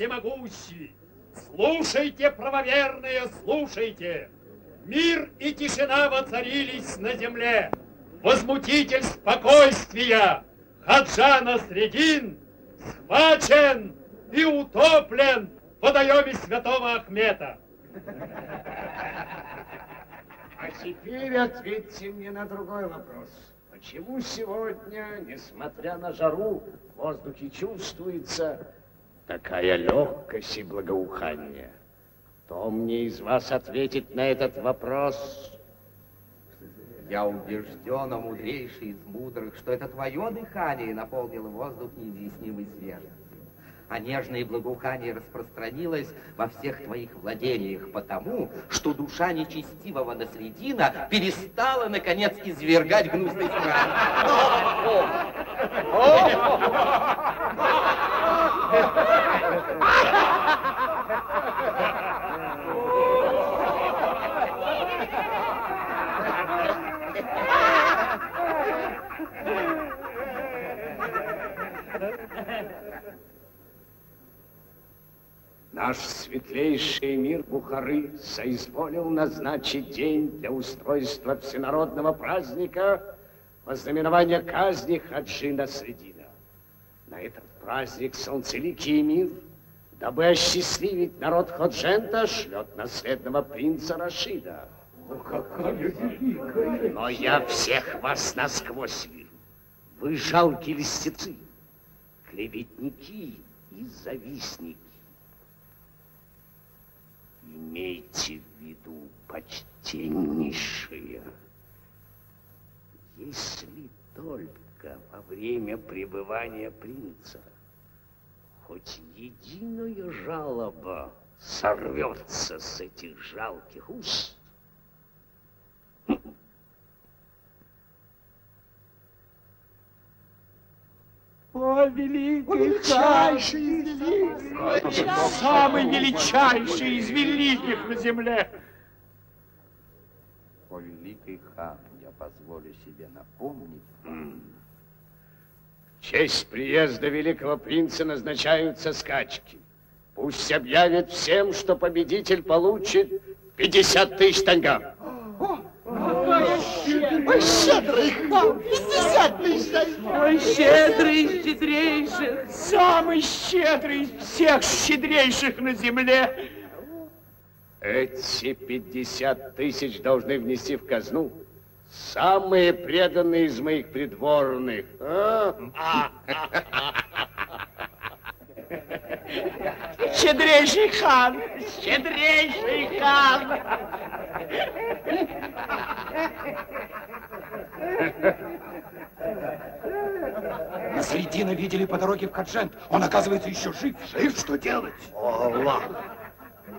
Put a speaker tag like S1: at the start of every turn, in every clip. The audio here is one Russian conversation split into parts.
S1: всемогущий! Слушайте, правоверные, слушайте! Мир и тишина воцарились на земле. Возмутитель спокойствия Хаджа Насреддин схвачен и утоплен в водоеме святого Ахмета.
S2: А теперь ответьте мне на другой вопрос. Почему сегодня, несмотря на жару, в воздухе чувствуется такая легкость и благоухание? Кто мне из вас ответит на этот вопрос?
S3: Я убежден, о мудрейший из мудрых, что это твое дыхание наполнило воздух неизъяснимой свежестью. А нежное благоухание распространилось во всех твоих владениях, потому что душа нечестивого Насреддина перестала, наконец, извергать гнусный смрад.
S2: Наш светлейший эмир Бухары соизволил назначить день для устройства всенародного праздника во знаменование казни Хаджи Насреддина. На этот праздник солнцеликий эмир, дабы осчастливить народ Ходжента, шлет наследного принца Рашида. Но я всех вас насквозь вижу. Вы жалкие льстецы, клеветники и завистники. Имейте в виду, почтеннейшие, если только во время пребывания принца хоть единая жалоба сорвется с этих жалких уст,
S1: О, великий величайший из великих, самый величайший из великих на земле.
S3: О, великий хан, я позволю себе напомнить.
S2: В честь приезда великого принца назначаются скачки. Пусть объявят всем, что победитель получит 50 тысяч танга.
S4: Ой, щедрый хан, 50 тысяч танга.
S1: Ой, щедрый из щедрейших, самый щедрый из всех щедрейших на земле.
S2: Эти 50 тысяч должны внести в казну самые преданные из моих придворных.
S1: Щедрейший хан, щедрейший хан.
S5: Насреддина видели по дороге в Ходжент. Он, оказывается, еще жив.
S2: Жив? Что делать? О, Аллах!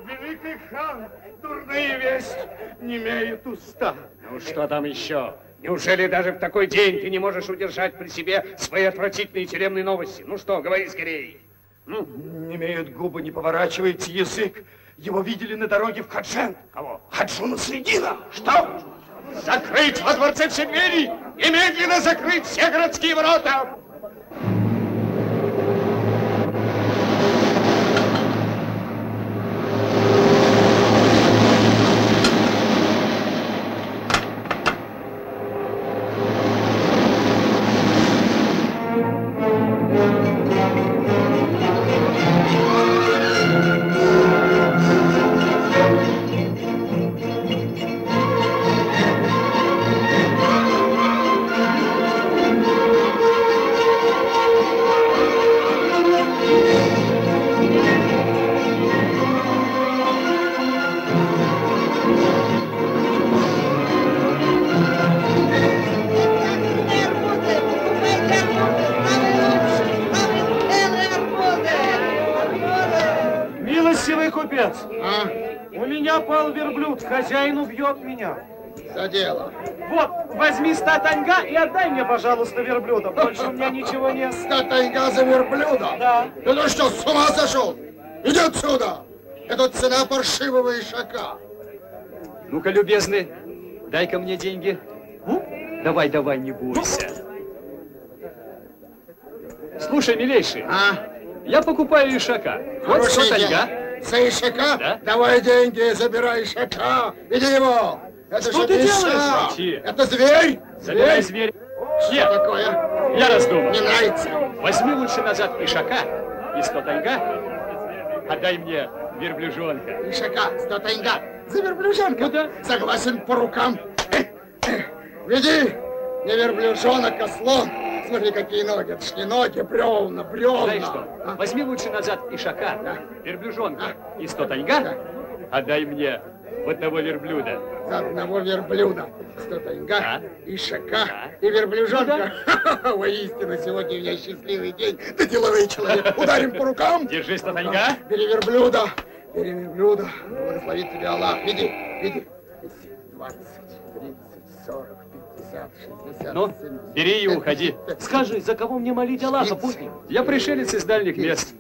S1: Великий хан, дурные вести не имеют уста.
S2: Ну, что там еще? Неужели даже в такой день ты не можешь удержать при себе свои отвратительные тюремные новости? Ну что, говори скорее. Ну?
S5: Не имеют губы, не поворачивается язык. Его видели на дороге в Ходжент.
S2: Кого?
S5: Хаджу Насреддина.
S2: Что? Закрыть во дворце все двери! Немедленно закрыть все городские ворота!
S1: У меня пал верблюд, хозяин убьет меня.
S4: За дело.
S1: Вот, возьми 100 танга и отдай мне, пожалуйста, верблюда. Больше у меня ничего нет.
S4: 100 танга за верблюда?
S1: Да.
S4: Ты ну что, с ума сошел? Иди отсюда! Это цена паршивого ишака.
S6: Ну-ка, любезный, дай-ка мне деньги. Давай, давай, не бойся. Слушай, милейший, Я покупаю ишака. Вот 100 тайга.
S4: За ишака?
S6: Да?
S4: Давай деньги, забирай ишака. Иди его. Это
S6: Что ты делаешь? Молчи.
S4: Это зверь.
S6: Забирай зверь.
S4: Что
S6: Нет,
S4: такое?
S6: я раздумал.
S4: Не нравится.
S6: Возьми лучше назад ишака и 100 тайга. Отдай мне верблюжонка.
S4: Ишака, 100 тайга. За верблюжонка?
S6: Ну да.
S4: Согласен по рукам. Веди. Не верблюжонок, а слон. Смотри, какие ноги. Это ж не ноги, бревна, бревна.
S6: Знаешь что? Возьми лучше назад ишака, верблюжонка и 100 тайга. Отдай мне вот того верблюда.
S4: За одного верблюда 100 тайга,
S6: Да.
S4: ишака
S6: Да.
S4: и верблюжонка. Воистину, сегодня у меня счастливый день. Ты деловой человек. Ударим по рукам.
S6: Держи 100 тайга.
S4: Бери верблюда. Бери верблюда. Благословит тебя Аллах. Веди, веди. 20, 30, 40, 50, 60,
S6: Ну,
S4: 70,
S6: бери и уходи.
S1: Скажи, за кого мне молить Аллаха, путник?
S6: Я пришелец из дальних мест.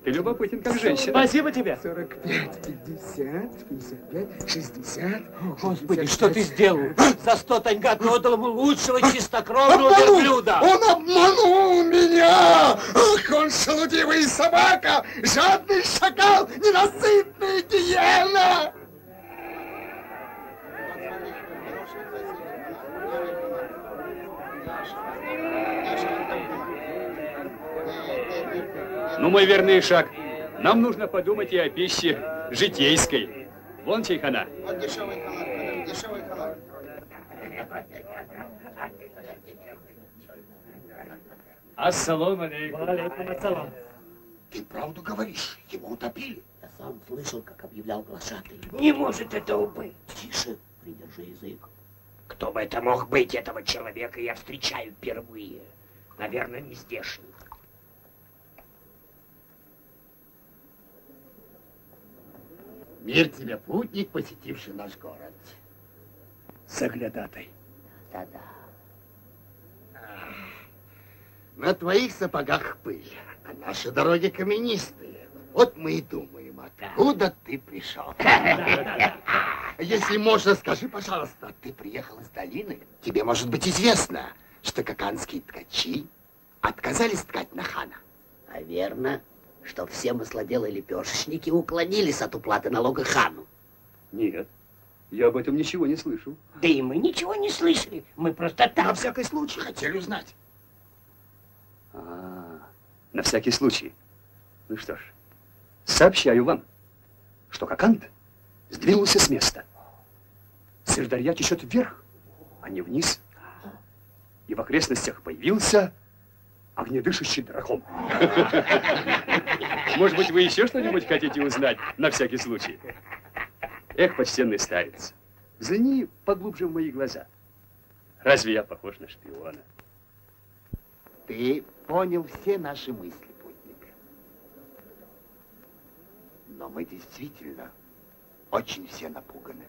S6: Ты любопытен, как женщина.
S1: Спасибо тебе.
S4: 45, 50, 55, 60.
S1: Господи, что ты сделал? За 100 тайга ты отдал ему лучшего чистокровного
S4: Обманул!
S1: верблюда.
S4: Он обманул меня! Ах, он шелудивый собака, жадный шакал, ненасытная гиена!
S6: Ну, мой верный шаг, нам нужно подумать и о пище житейской. Вон чайхана.
S4: Вот дешевый халат, дешевый халат.
S6: Ассалам алейкум.
S4: Ты правду говоришь, его утопили.
S7: Я сам слышал, как объявлял глашатый. Не может этого быть. Тише, придержи язык.
S2: Кто бы это мог быть, этого человека я встречаю впервые. Наверное, не здешний.
S4: Мир тебе, путник, посетивший наш город.
S1: Заглядатай.
S7: Да-да.
S4: На твоих сапогах пыль, а наши дороги каменистые. Вот мы и думаем, откуда ты пришел. Если можно, скажи, пожалуйста, ты приехал из долины? Тебе может быть известно, что каканские ткачи отказались ткать на хана.
S7: А верно, что все маслоделы лепешечники уклонились от уплаты налога хану.
S6: Нет, я об этом ничего не слышал.
S7: Да и мы ничего не слышали. Мы просто так.
S4: На всякий случай хотели узнать.
S6: На всякий случай. Ну что ж, сообщаю вам, что Коканд сдвинулся с места. Сырдарья течет вверх, а не вниз. И в окрестностях появился огнедышащий дракон. Может быть, вы еще что-нибудь хотите узнать на всякий случай? Эх, почтенный старец, взгляни поглубже в мои глаза. Разве я похож на шпиона?
S4: Ты понял все наши мысли, путник. Но мы действительно очень все напуганы.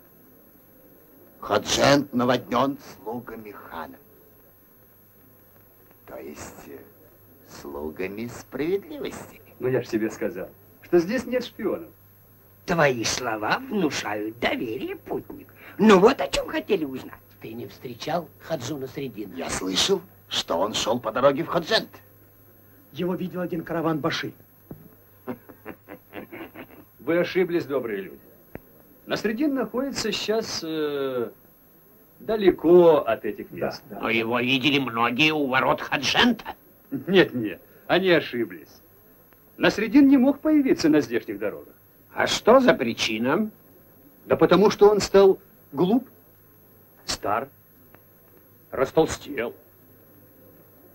S4: Ходжент наводнен слугами хана. То есть слугами справедливости.
S6: Ну, я же тебе сказал, что здесь нет шпионов.
S7: Твои слова внушают доверие, путник. Ну вот о чем хотели узнать. Ты не встречал Хаджуна Средина?
S4: Я слышал, что он шел по дороге в Ходжент.
S1: Его видел один караван баши.
S6: Вы ошиблись, добрые люди. Насредин находится сейчас далеко от этих мест.
S2: Но его видели многие у ворот Ходжента.
S6: Нет, они ошиблись. Насредин не мог появиться на здешних дорогах.
S2: А что за причина?
S6: Да потому что он стал глуп, стар, растолстел.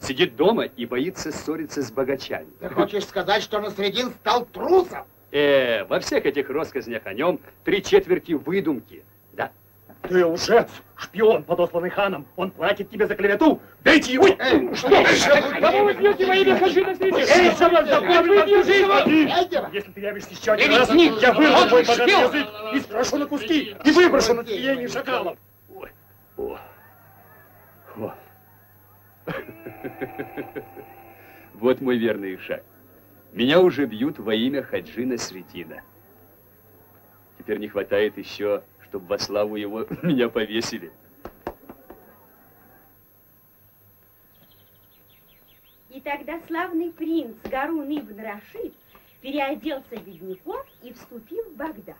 S6: Сидит дома и боится ссориться с богачами.
S4: Ты хочешь сказать, что Насредин стал трусом?
S6: Во всех этих россказнях о нем 3/4 выдумки. Да.
S1: Ты лжец, шпион, подосланный ханом. Он платит тебе за клевету. Бейте его! Что? Кого вы бьете во имя Хаджина Средина? Эй, что вас запомнил? Если ты явишься еще один раз, я вырву твой поганый язык и спрошу на куски и выброшу на съедение шакалов.
S6: Вот мой верный шаг. Меня уже бьют во имя Хаджина Средина. Теперь не хватает еще, чтобы во славу его меня повесили.
S8: Тогда славный принц Гарун ибн Рашид переоделся в бедняков и вступил в Багдад.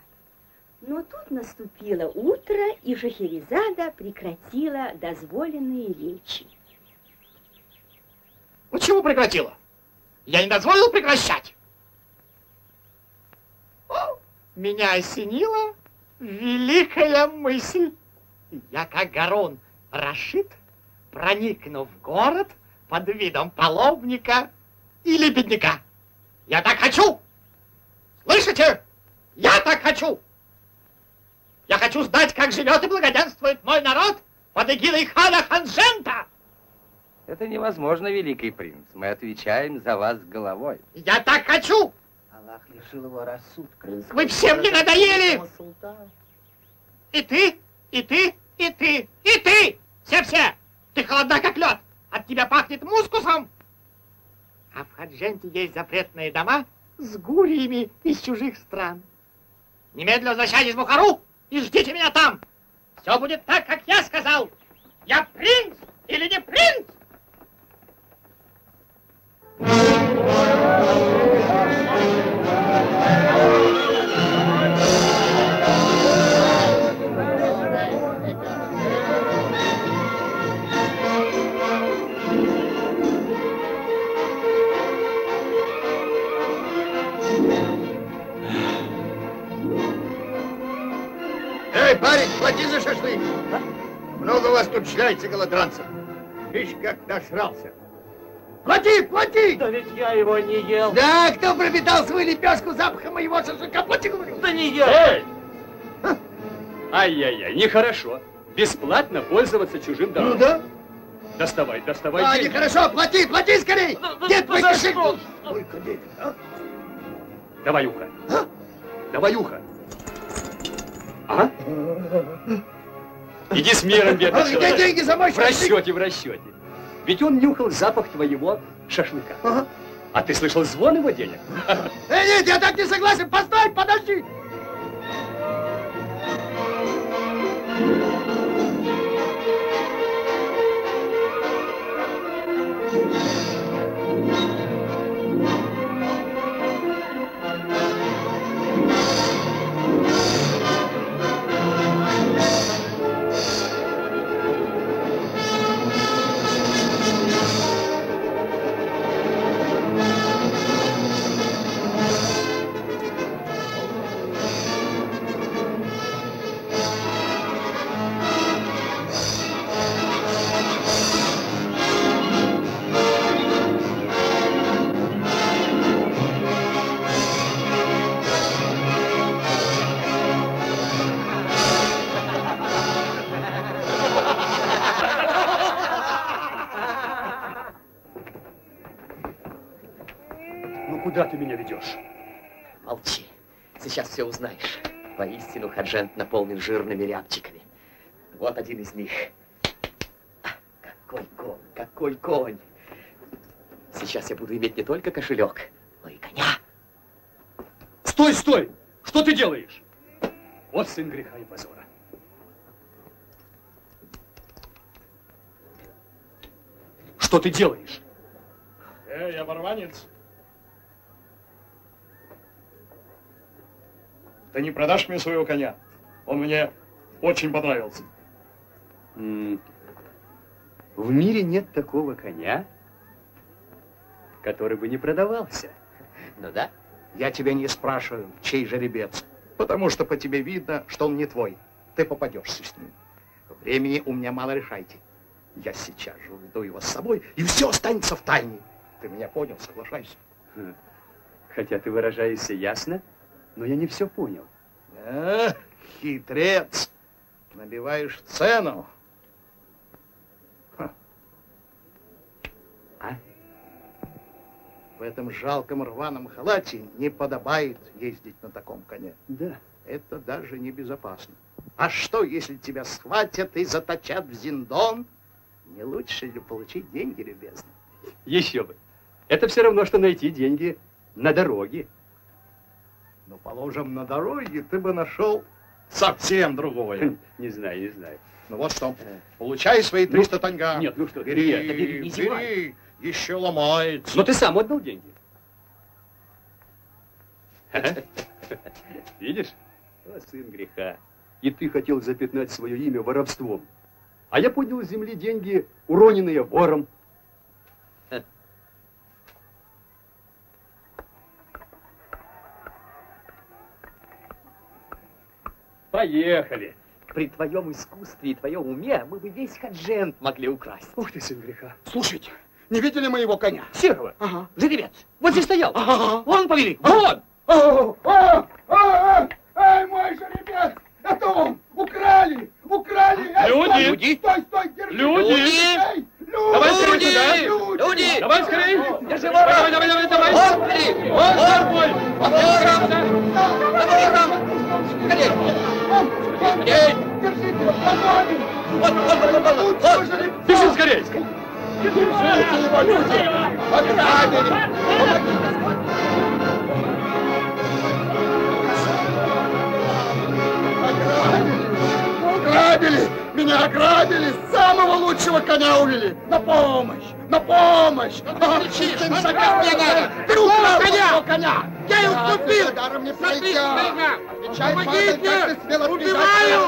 S8: Но тут наступило утро, и Шахерезада прекратила дозволенные речи.
S9: Почему прекратила? Я не дозволил прекращать. О, меня осенила великая мысль. Я, как Гарун Рашид, проникну в город под видом паломника или бедняка. Я так хочу! Слышите? Я так хочу! Я хочу знать, как живет и благоденствует мой народ под эгидой хана Ханжента!
S3: Это невозможно, великий принц. Мы отвечаем за вас головой.
S9: Я так хочу!
S7: Аллах лишил его рассудка.
S9: Вы все мне надоели! И ты, и ты, и ты, и ты! Все-все! Ты холодна, как лед! От тебя пахнет мускусом! А в Хадженте есть запретные дома с гуриями из чужих стран. Немедленно возвращайтесь в Бухару и ждите меня там. Все будет так, как я сказал. Я принц или не принц?
S4: Эй, парень, плати за шашлык. Много у вас тут шляется голодранцев. Видишь, как дошрался. Плати, плати!
S1: Да ведь я его не ел.
S4: Да, кто пропитал свою лепешку запахом моего шашлыка? Плати, говорю.
S1: Да не я.
S6: Эй! Ай-яй-яй, нехорошо. Бесплатно пользоваться чужим домом.
S4: Ну да.
S6: Доставай, доставай.
S4: А,
S6: деньги.
S4: нехорошо, плати, плати скорей! Где твой кошелек? Сколько денег, а?
S6: Давай ухо. Давай ухо. А? Иди с миром, бедный
S4: А где
S6: человек.
S4: деньги за мой
S6: В
S4: шашлык?
S6: расчете, в расчете. Ведь он нюхал запах твоего шашлыка.
S4: Ага.
S6: А ты слышал звон его денег?
S4: Нет, я так не согласен. Постой, подожди.
S6: Куда ты меня ведешь?
S10: Молчи. Сейчас все узнаешь. Воистину, Хаджент наполнен жирными рябчиками. Вот один из них. Какой конь, какой конь. Сейчас я буду иметь не только кошелек, но и коня.
S6: Стой, стой! Что ты делаешь? Вот сын греха и позора. Что ты делаешь?
S1: Эй, оборванец! Ты не продашь мне своего коня? Он мне очень понравился.
S6: В мире нет такого коня, который бы не продавался.
S10: Ну да?
S9: Я тебя не спрашиваю, чей жеребец, потому что по тебе видно, что он не твой. Ты попадешься с ним. Времени у меня мало, решайте. Я сейчас же уведу его с собой, и все останется в тайне. Ты меня понял, соглашайся.
S6: Хотя ты выражаешься ясно, но я не все понял.
S9: Хитрец. Набиваешь цену.
S6: А?
S9: В этом жалком рваном халате не подобает ездить на таком коне.
S6: Да.
S9: Это даже небезопасно. А что, если тебя схватят и заточат в зиндон? Не лучше ли получить деньги, любезный?
S6: Еще бы. Это все равно, что найти деньги на дороге.
S9: Ну, положим, на дороге ты бы нашел совсем другое.
S6: Не знаю, не знаю.
S9: Ну вот что, получай свои 300 танга.
S6: Нет, ну что,
S9: бери,
S6: нет,
S10: бери, не зевай.
S9: бери.
S2: еще ломается.
S6: Но ты сам отдал деньги. Видишь? О, сын греха. И ты хотел запятнать свое имя воровством. А я поднял с земли деньги, уроненные вором. Поехали.
S10: При твоем искусстве и твоем уме мы бы весь Хаджент могли украсть.
S6: Ух ты, сын греха.
S9: Слушайте, не видели моего коня?
S10: Серого?
S9: Ага.
S10: Жеребец. Вот здесь стоял.
S9: Ага.
S10: Вон повели. Вон!
S4: Эй, мой жеребец! Это он! Украли! Украли!
S6: Люди!
S4: Люди! Стой, стой, держи!
S6: Люди!
S4: Эй, люди!
S6: Давай скорее сюда!
S10: Люди!
S6: Давай скорее!
S10: Держи вора!
S6: Давай, давай, давай, давай!
S10: Вон бери!
S6: Вон с тобой!
S10: Скорей! Скорей!
S4: Держите! Погони!
S10: Вот!
S6: Бежи скорее!
S4: Держите его, люди! Ограбили! Ограбили! Меня ограбили! Самого лучшего коня увели! На помощь! На помощь!
S9: Кричишь, что мне надо? Ты украл коня! Я ей уступил!
S4: Даром не
S9: Смотри,
S4: пройдет!
S9: старина!
S4: Отвечай,
S9: Помогите!
S4: падаль, как ты смел
S9: Убиваю!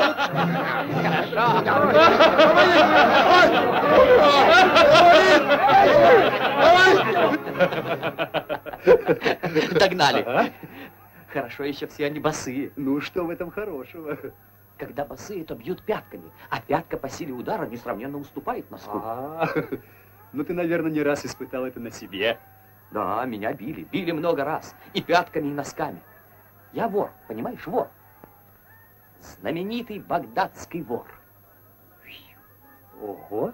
S10: Догнали. Хорошо еще все они босые.
S6: Ну, что в этом хорошего?
S10: Когда босые, то бьют пятками, а пятка по силе удара несравненно уступает носку.
S6: Ну, ты, наверное, не раз испытал это на себе.
S10: Да, меня били. Били много раз. И пятками, и носками. Я вор, понимаешь, вор. Знаменитый багдадский вор.
S6: Ого!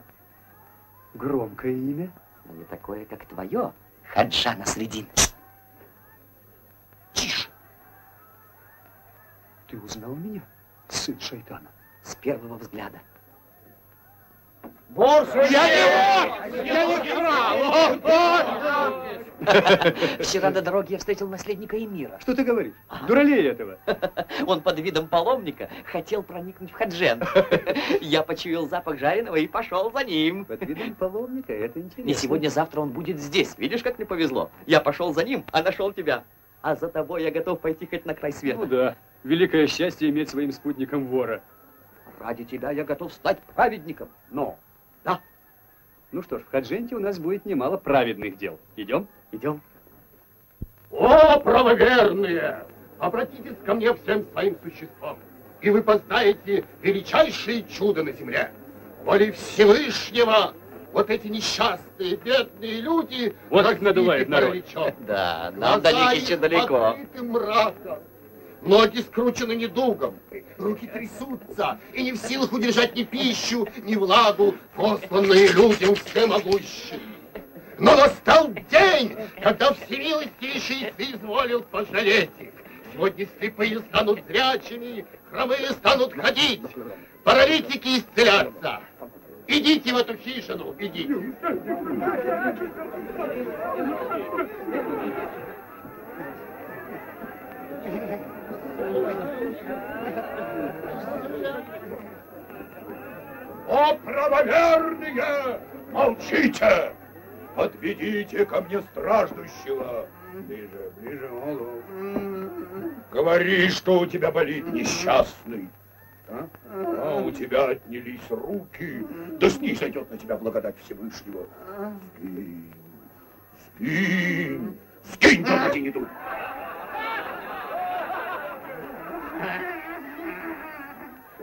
S6: Громкое имя.
S10: Но не такое, как твое, Хаджа Насреддин.
S6: Тише! Ты узнал меня, сын шайтана?
S10: С первого взгляда.
S9: Вор! Я не вор! Я не крал!
S10: Вчера до дороги я встретил наследника эмира.
S6: Что ты говоришь? Дуралей этого.
S10: Он под видом паломника хотел проникнуть в Хаджен. Я почуял запах жареного и пошел за ним.
S6: Под видом паломника? Это интересно.
S10: И сегодня-завтра он будет здесь. Видишь, как мне повезло? Я пошел за ним, а нашел тебя. А за тобой я готов пойти хоть на край света.
S6: Ну да. Великое счастье иметь своим спутником вора.
S10: Ради тебя я готов стать праведником.
S6: Но.
S10: Да.
S6: Ну что ж, в Хадженте у нас будет немало праведных дел. Идем?
S10: Идем.
S1: О, правоверные! Обратитесь ко мне всем своим существом, и вы познаете величайшие чудо на земле. Воли Всевышнего, вот эти несчастные, бедные люди...
S6: Вот как надувает народ.
S10: Да, нам до них еще далеко.
S1: Мраком. Ноги скручены недугом, руки трясутся, и не в силах удержать ни пищу, ни влагу, посланные людям всемогущим. Но настал день, когда всемилостивейший изволил пожалеть их. Сегодня слепые станут зрячими, хромые станут ходить, паралитики исцелятся. Идите в эту хижину, идите.
S2: О, правоверные, молчите! Подведите ко мне страждущего. Ближе, ближе, молу. Говори, что у тебя болит, несчастный. А у тебя отнялись руки, да снизойдет на тебя благодать Всевышнего. Скинь, скинь, скинь, только не дуй.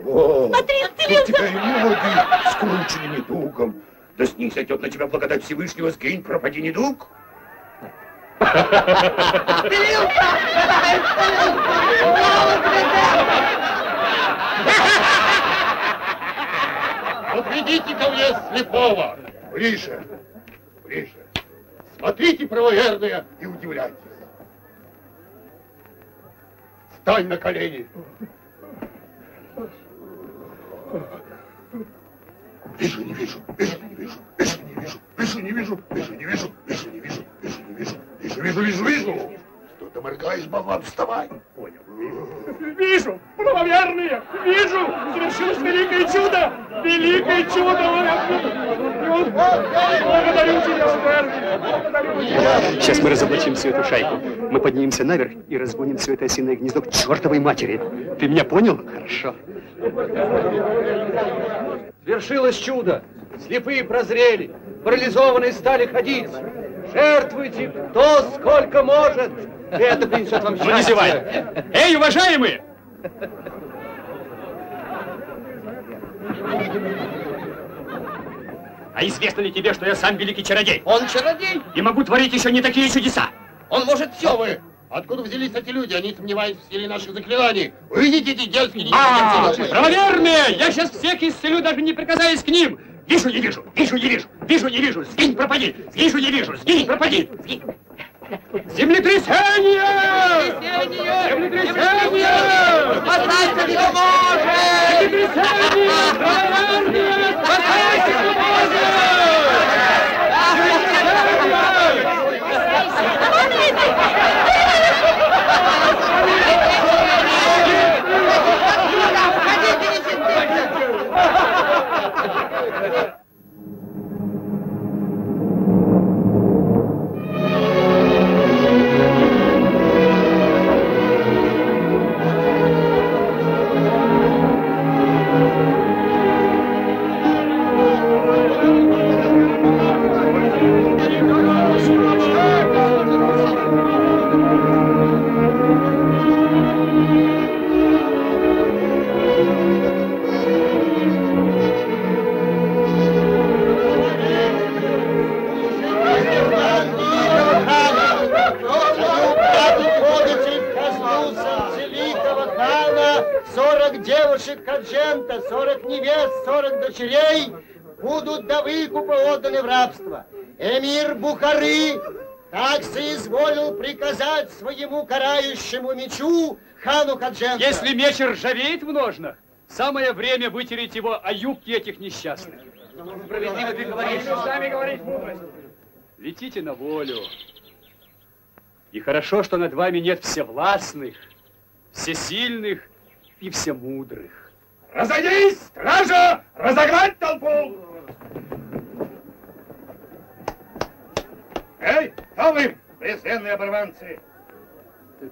S2: О,
S8: Смотри,
S2: у тебя и ноги скручены недугом. Да снизойдет на тебя благодать Всевышнего, скинь, пропади недуг.
S1: Подведите ко мне слепого. Ближе, ближе. Смотрите, правоверные, и удивляйтесь. Стань на колени. Вижу, не вижу, вижу, не вижу, вижу, не вижу, вижу, не вижу, вижу, не вижу, вижу, не вижу, вижу, не вижу, вижу, вижу, вижу. Что ты моргаешь, болван, вставай. Понял.
S11: Вижу, правоверные, вижу, совершилось великое чудо, великое чудо.
S1: Благодарю тебя, сударь! Благодарю тебя!
S6: Сейчас мы разоблачим всю эту шайку. Мы поднимемся наверх и разгоним все это осиное гнездо к чертовой матери. Ты меня понял? Хорошо.
S11: Свершилось чудо. Слепые прозрели, парализованные стали ходить. Жертвуйте кто сколько может. И это принесет вам счастье.
S6: Не зевай. Эй, уважаемые! А известно ли тебе, что я сам великий чародей?
S11: Он чародей.
S6: И могу творить еще не такие чудеса.
S11: Он может все.
S4: Кто вы? Откуда взялись эти люди? Они сомневаются в силе наших заклинаний. Увидите эти дерзкие...
S6: Правоверные! Я сейчас всех исцелю, даже не прикасаясь к ним. Вижу, не вижу, вижу, не вижу, вижу, не вижу. Сгинь, пропади. Вижу, не вижу, сгинь, пропади. Землетрясение! Землетрясение!
S11: Спасайся, кто может!
S6: Землетрясение! Правоверные! Спасайся, кто может!
S9: Каджента, 40 невест, 40 дочерей будут до выкупа отданы в рабство. Эмир Бухары так соизволил приказать своему карающему мечу хану Каджента.
S6: Если меч ржавеет в ножнах, самое время вытереть его о юбки этих несчастных.
S11: Справедливо ты говоришь.
S1: Сами говорить мудрость.
S6: Летите на волю. И хорошо, что над вами нет всевластных, всесильных и всемудрых.
S1: Разойдись, стража! Разогнать толпу! Эй, кто вы, презренные оборванцы?
S6: Так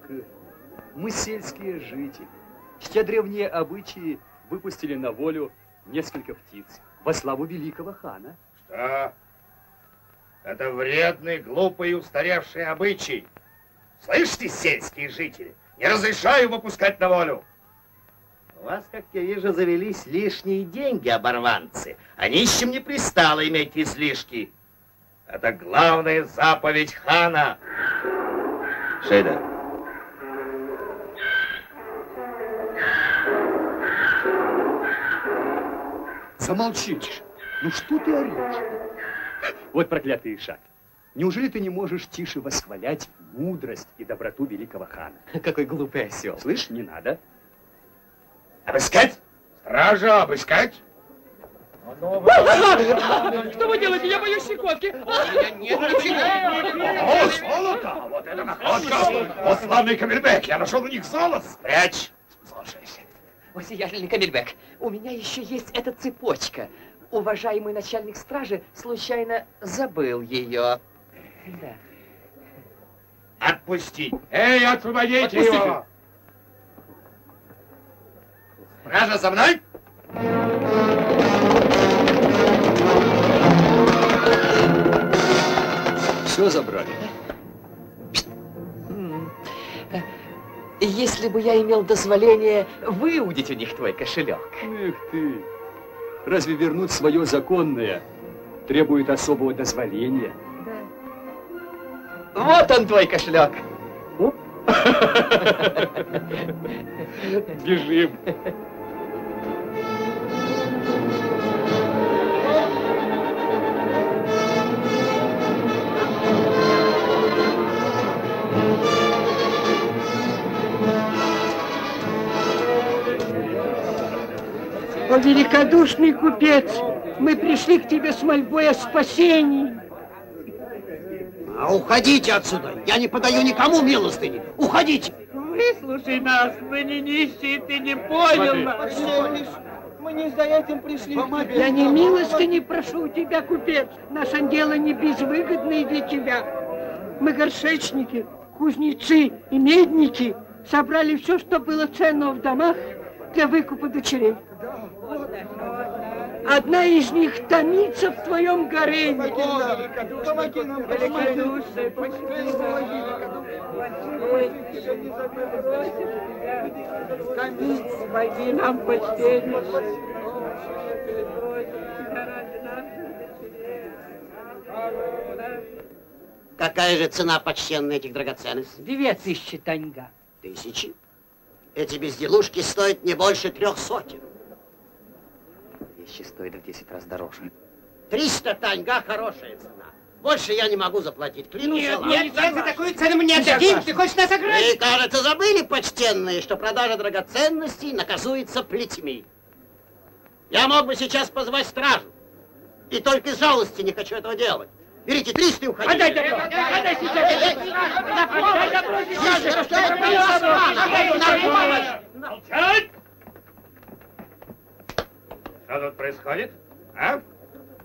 S6: мы сельские жители, чтя древние обычаи, выпустили на волю несколько птиц во славу великого хана.
S1: Что? Это вредный, глупый и устаревший обычай. Слышите, сельские жители, не разрешаю выпускать на волю.
S2: У вас, как я вижу, завелись лишние деньги, оборванцы. А нищим не пристало иметь излишки. Это главная заповедь хана. Что это?
S6: Замолчи. Ну что ты орешь? Вот проклятый Ишак. Неужели ты не можешь тише восхвалять мудрость и доброту великого хана?
S10: Какой глупый осел.
S6: Слышь, не надо.
S1: Обыскать? Стража, обыскать?
S6: Что вы делаете? Я боюсь щекотки.
S1: О, золото! Вот это находка! Вот славный камельбек! Я нашел у них золото! Спрячь! Слушайся.
S10: О, сиятельный камельбек, у меня еще есть эта цепочка. Уважаемый начальник стражи случайно забыл ее. Да.
S1: Отпустить! Эй, освободите его! Стража, за мной!
S6: Все забрали.
S10: Если бы я имел дозволение выудить у них твой кошелек.
S6: Эх ты! Разве вернуть свое законное требует особого дозволения?
S10: Да. Вот он, твой кошелек.
S6: Бежим.
S7: О, великодушный купец, мы пришли к тебе с мольбой о спасении.
S9: А уходите отсюда, я не подаю никому милостыни. Уходите.
S7: Выслушай нас, мы не нищие, ты не понял нас.
S12: Мы не за этим пришли.
S7: Я не милостыни прошу у тебя, купец. Наше дело не безвыгодное для тебя. Мы горшечники, кузнецы и медники собрали все, что было ценного в домах для выкупа дочерей. Одна из них томится в твоем гареме.
S12: Помоги нам,
S7: помоги нам, почтеннейший.
S9: Какая же цена почтенная этих драгоценностей?
S7: 2000 таньга.
S9: 1000? Эти безделушки стоят не больше 300.
S10: Вещи стоят в 10 раз дороже.
S9: 300 таньга хорошая цена. Больше я не могу заплатить, клянусь.
S7: Нет, за такую цену мы не отдадим. Ты хочешь нас ограбить?
S9: Вы, кажется, забыли, почтенные, что продажа драгоценностей наказуется плетьми. Я мог бы сейчас позвать стражу. И только из жалости не хочу этого делать. Берите 300 и уходите.
S7: Отдай добро! Отдай сейчас!
S2: Молчать! Что тут происходит? А?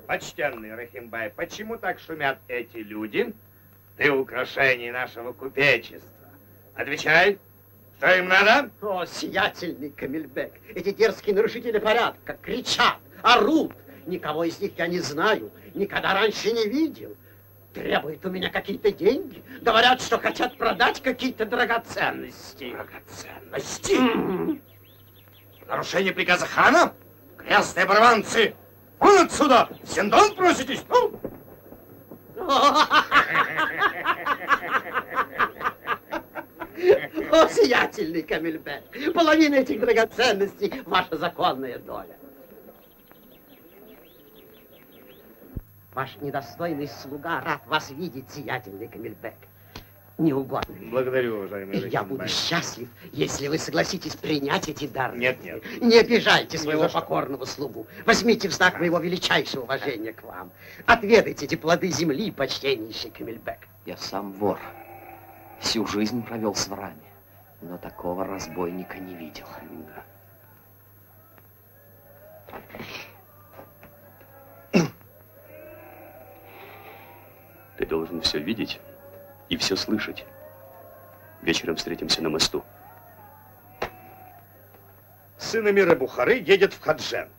S2: Почтенный Рахимбай, почему так шумят эти люди? Ты украшение нашего купечества. Отвечай, что им надо?
S9: О, сиятельный Камильбек, эти дерзкие нарушители порядка кричат, орут. Никого из них я не знаю, никогда раньше не видел. Требуют у меня какие-то деньги. Говорят, что хотят продать какие-то драгоценности.
S2: Драгоценности? Нарушение приказа хана? Грязные оборванцы! Вон отсюда! В Зендон проситесь! Ну!
S9: О, сиятельный Камильбек, половина этих драгоценностей ваша законная доля. Ваш недостойный слуга рад вас видеть, сиятельный Камильбек. Не угодно.
S2: Благодарю, уважаемый Рахимбай.
S9: Я буду счастлив, если вы согласитесь принять эти дары.
S2: Нет.
S9: Не обижайте своего покорного слугу. Возьмите в знак моего величайшего уважения к вам. Отведайте эти плоды земли, почтеннейший Камильбек.
S10: Я сам вор. Всю жизнь провел с ворами, но такого разбойника не видел.
S6: Ты должен все видеть и все слышать. Вечером встретимся на мосту.
S2: Сын эмира Бухары едет в Хаджент.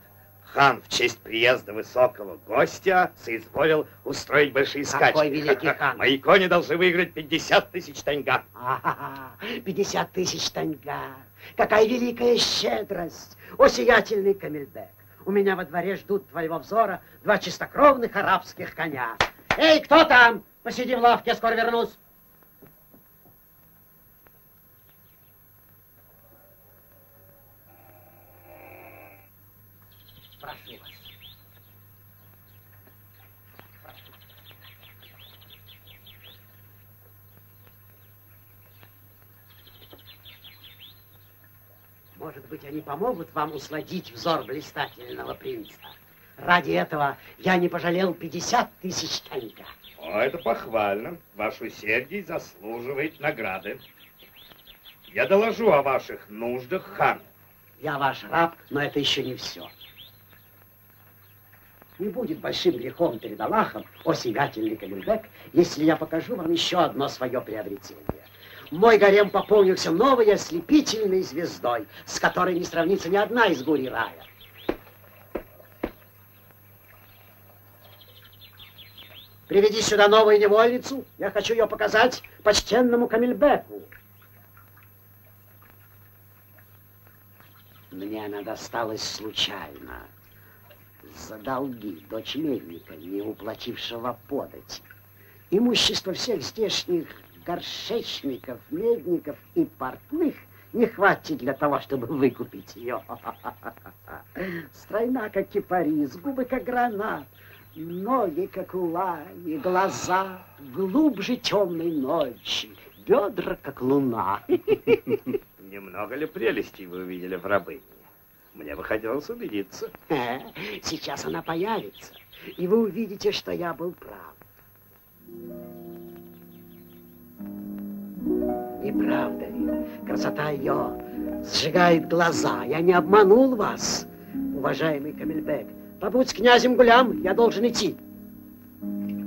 S2: Хан в честь приезда высокого гостя соизволил устроить большие скачки.
S9: Какой великий хан!
S2: Мои кони должны выиграть 50 тысяч таньга.
S9: 50 тысяч таньга! Какая великая щедрость! О, сиятельный Камильбек! У меня во дворе ждут твоего взора 2 чистокровных арабских коня. Эй, кто там? Посиди в лавке, я скоро вернусь. Прошу вас. Может быть, они помогут вам усладить взор блистательного принца. Ради этого я не пожалел 50 тысяч таньга.
S2: О, это похвально. Ваш усердие заслуживает награды. Я доложу о ваших нуждах хану.
S9: Я ваш раб, но это еще не все. Не будет большим грехом перед Аллахом, о сиятельный Камильбек, если я покажу вам еще одно свое приобретение. Мой гарем пополнился новой ослепительной звездой, с которой не сравнится ни одна из гурий рая. Приведи сюда новую невольницу. Я хочу ее показать почтенному Камильбеку. Мне она досталась случайно. За долги дочь медника, не уплатившего подати. Имущество всех здешних горшечников, медников и портных не хватит для того, чтобы выкупить ее. Стройна, как кипарис, губы, как гранат. Ноги, как у лани, глаза глубже темной ночи, бедра, как луна.
S2: Немного ли прелестей вы увидели в рабыне? Мне бы хотелось убедиться.
S9: Сейчас она появится, и вы увидите, что я был прав. Не правда ли? Красота ее сжигает глаза. Я не обманул вас.
S13: Уважаемый Камильбек, побудь с князем Гулям, я должен идти.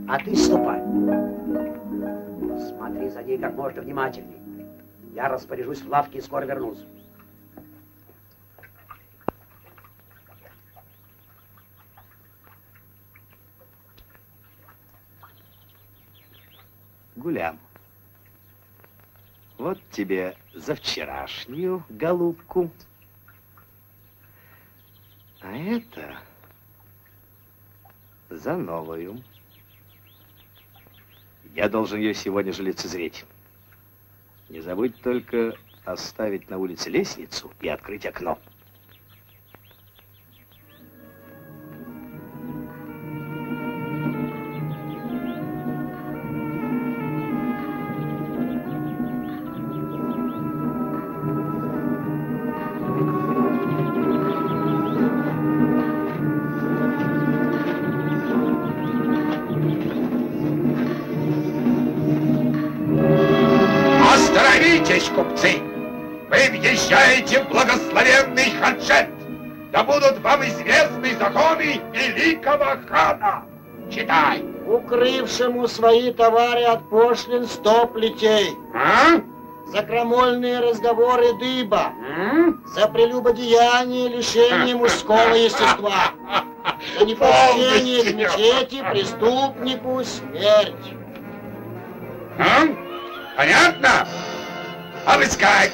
S13: А ты ступай. Смотри за ней как можно внимательней. Я распоряжусь в лавке и скоро вернусь.
S14: Гулям, вот тебе за вчерашнюю голубку. А это за новую. Я должен ее сегодня же лицезреть. Не забудь только оставить на улице лестницу и открыть окно.
S15: Остановитесь, купцы! Вы въезжаете в благословенный Хаджет! Да будут вам известны законы великого хана! Читай!
S12: Укрывшему свои товары от пошлин 100 плетей.
S15: А?
S12: За крамольные разговоры дыба. За прелюбодеяние, лишение мужского естества. За непочтение в мечети преступнику смерть.
S15: А? Понятно? Обыскать!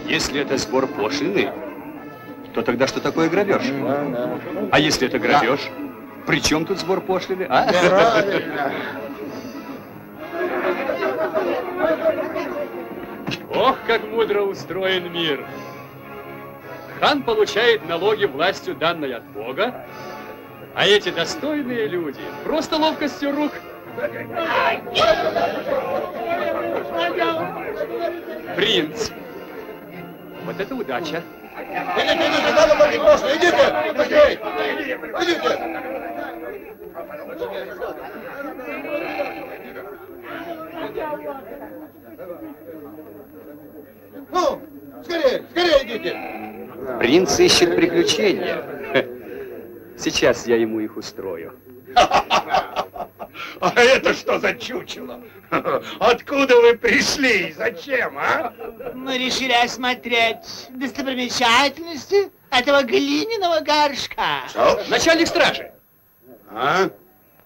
S6: Если это сбор пошлины, то тогда что такое грабеж? А если это грабеж, при чем тут сбор пошлины? А?
S1: Ох, как мудро устроен мир! Хан получает налоги властью, данной от Бога, а эти достойные люди просто ловкостью рук. Принц, вот это удача.
S4: Ну, скорее, скорее идите.
S6: Принц ищет приключения. Сейчас я ему их устрою.
S15: А это что за чучело? Откуда вы пришли и зачем, а?
S9: Мы решили осмотреть достопримечательности этого глиняного горшка.
S15: Что?
S6: Начальник стражи.
S15: А?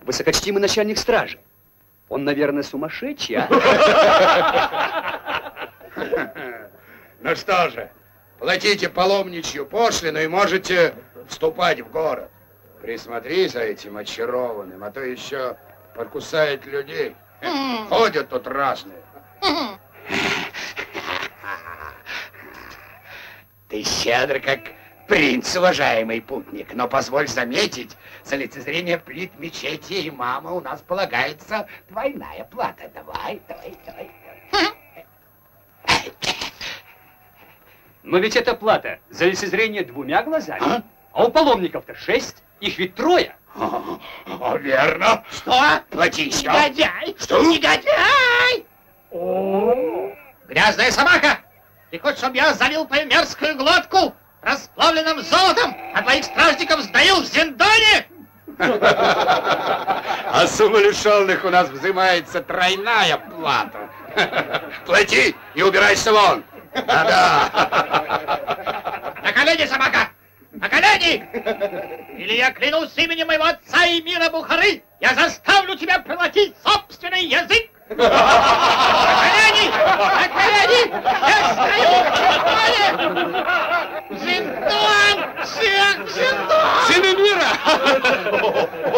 S6: Высокочтимый начальник стражи. Он, наверное, сумасшедший, а?
S15: Ну что же, платите паломничью пошлину и можете вступать в город. Присмотри за этим очарованным, а то еще покусает людей. Ходят тут разные. Ты щедр, как принц, уважаемый путник, но позволь заметить, за лицезрение плит мечети имама у нас полагается двойная плата. Давай.
S6: Но ведь это плата за лицезрение 2 глазами. А у паломников-то 6, их ведь 3.
S15: Верно.
S9: Что?
S15: Плати еще.
S9: Негодяй!
S15: Что?
S9: Негодяй! Грязная собака! Ты хочешь, чтобы я залил твою мерзкую глотку расплавленным золотом, а твоих стражников сдаил в Зиндоне?
S15: А с умалишенных у нас взимается тройная плата. Плати и убирайся вон. Да.
S9: На колени, собака! На колени! Или я клянусь именем моего отца и мира Бухары, я заставлю тебя проглотить собственный язык! На колени! На колени! Я стою! Зиндон! Всех Зиндон!
S1: Сыны мира!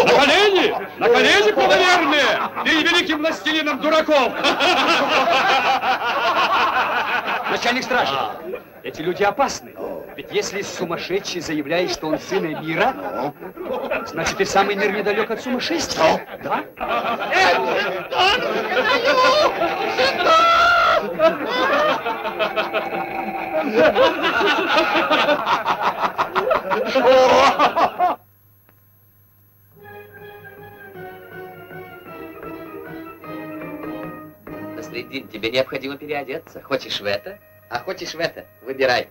S1: На колени! На колени, правоверные! Перед великим властелином дураков!
S6: Начальник стражи, эти люди опасны. Ведь если сумасшедший заявляет, что он сын Эмира, значит и самый мир недалек от сумасшествия. Да?
S10: Наследин, тебе необходимо переодеться. Хочешь в это, а хочешь в это. Выбирай.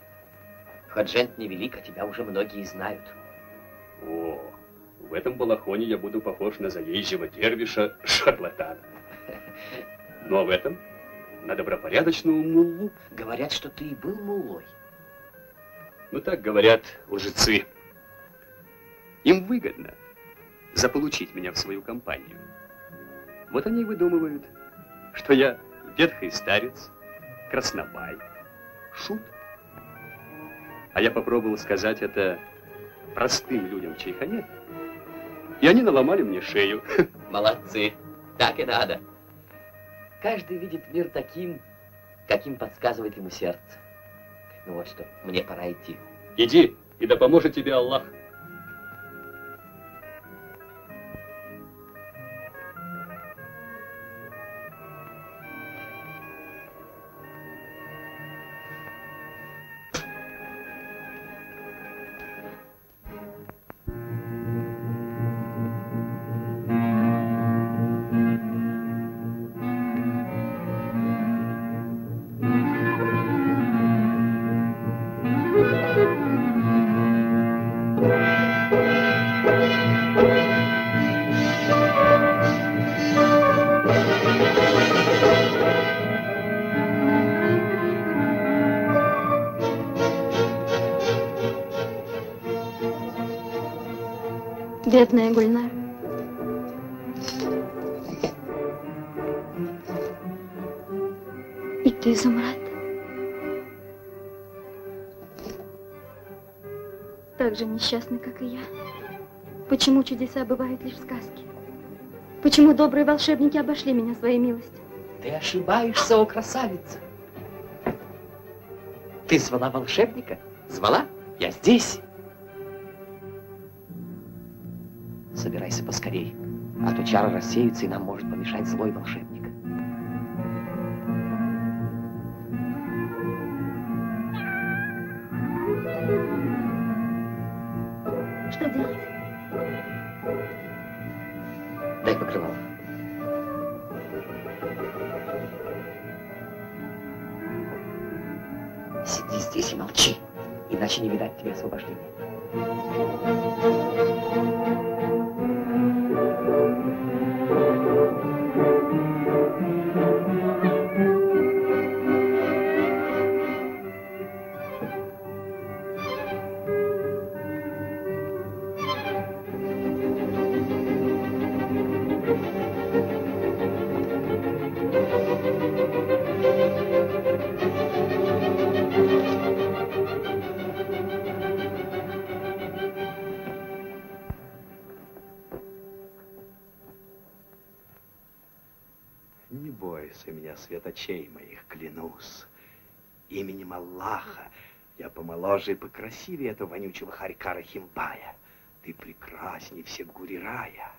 S10: Ходжент невелик, а тебя уже многие знают.
S6: О, в этом балахоне я буду похож на заезжего дервиша-шарлатана. Ну а в этом на добропорядочного муллу.
S10: Говорят, что ты и был муллой.
S6: Ну так говорят лжецы. Им выгодно заполучить меня в свою компанию. Вот они и выдумывают, что я ветхий старец, краснобай, шут. А я попробовал сказать это простым людям в чайхане, и они наломали мне шею.
S10: Молодцы. Так и надо. Каждый видит мир таким, каким подсказывает ему сердце. Ну вот что, мне пора идти.
S6: Иди, и да поможет тебе Аллах.
S16: Бедная Гульнар. И ты, Зумрад. Так же несчастный, как и я. Почему чудеса бывают лишь в сказке? Почему добрые волшебники обошли меня своей милостью?
S10: Ты ошибаешься, о красавица. Ты звала волшебника? Звала? Я здесь. Собирайся поскорей, а то чары рассеются, и нам может помешать злой волшебник.
S16: Что делать?
S10: Дай покрывало. Сиди здесь и молчи, иначе не видать тебе освобождения.
S14: Не бойся меня, светочей моих, клянусь. Именем Аллаха я помоложе и покрасивее этого вонючего хорька Рахимбая. Ты прекрасней всех гури рая.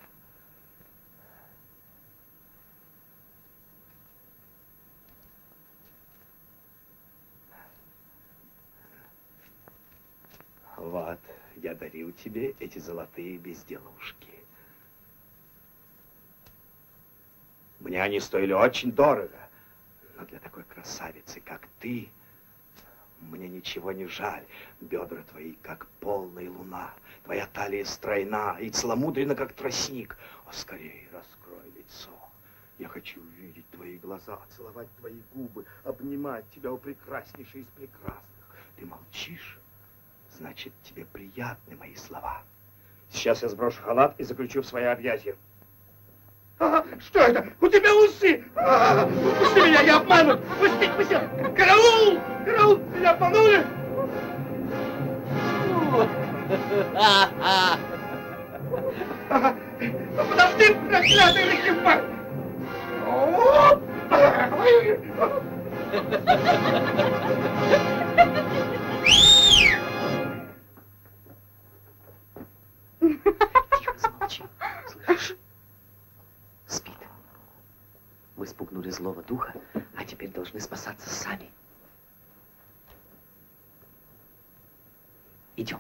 S14: Вот, я дарил тебе эти золотые безделушки. Мне они стоили очень дорого, но для такой красавицы, как ты, мне ничего не жаль. Бедра твои, как полная луна, твоя талия стройна и целомудрена, как тростник. О, скорее раскрой лицо. Я хочу увидеть твои глаза, целовать твои губы, обнимать тебя, о прекраснейшей из прекрасных. Ты молчишь? Значит, тебе приятны мои слова.
S1: Сейчас я сброшу халат и заключу в свои объятия. Что это? У тебя усы! Пусти меня, я обманут! Пусти, пусти! Караул! Караул! Меня обманули! Подожди, проклятый Рахимбай!
S10: Вы спугнули злого духа, а теперь должны спасаться сами. Идем.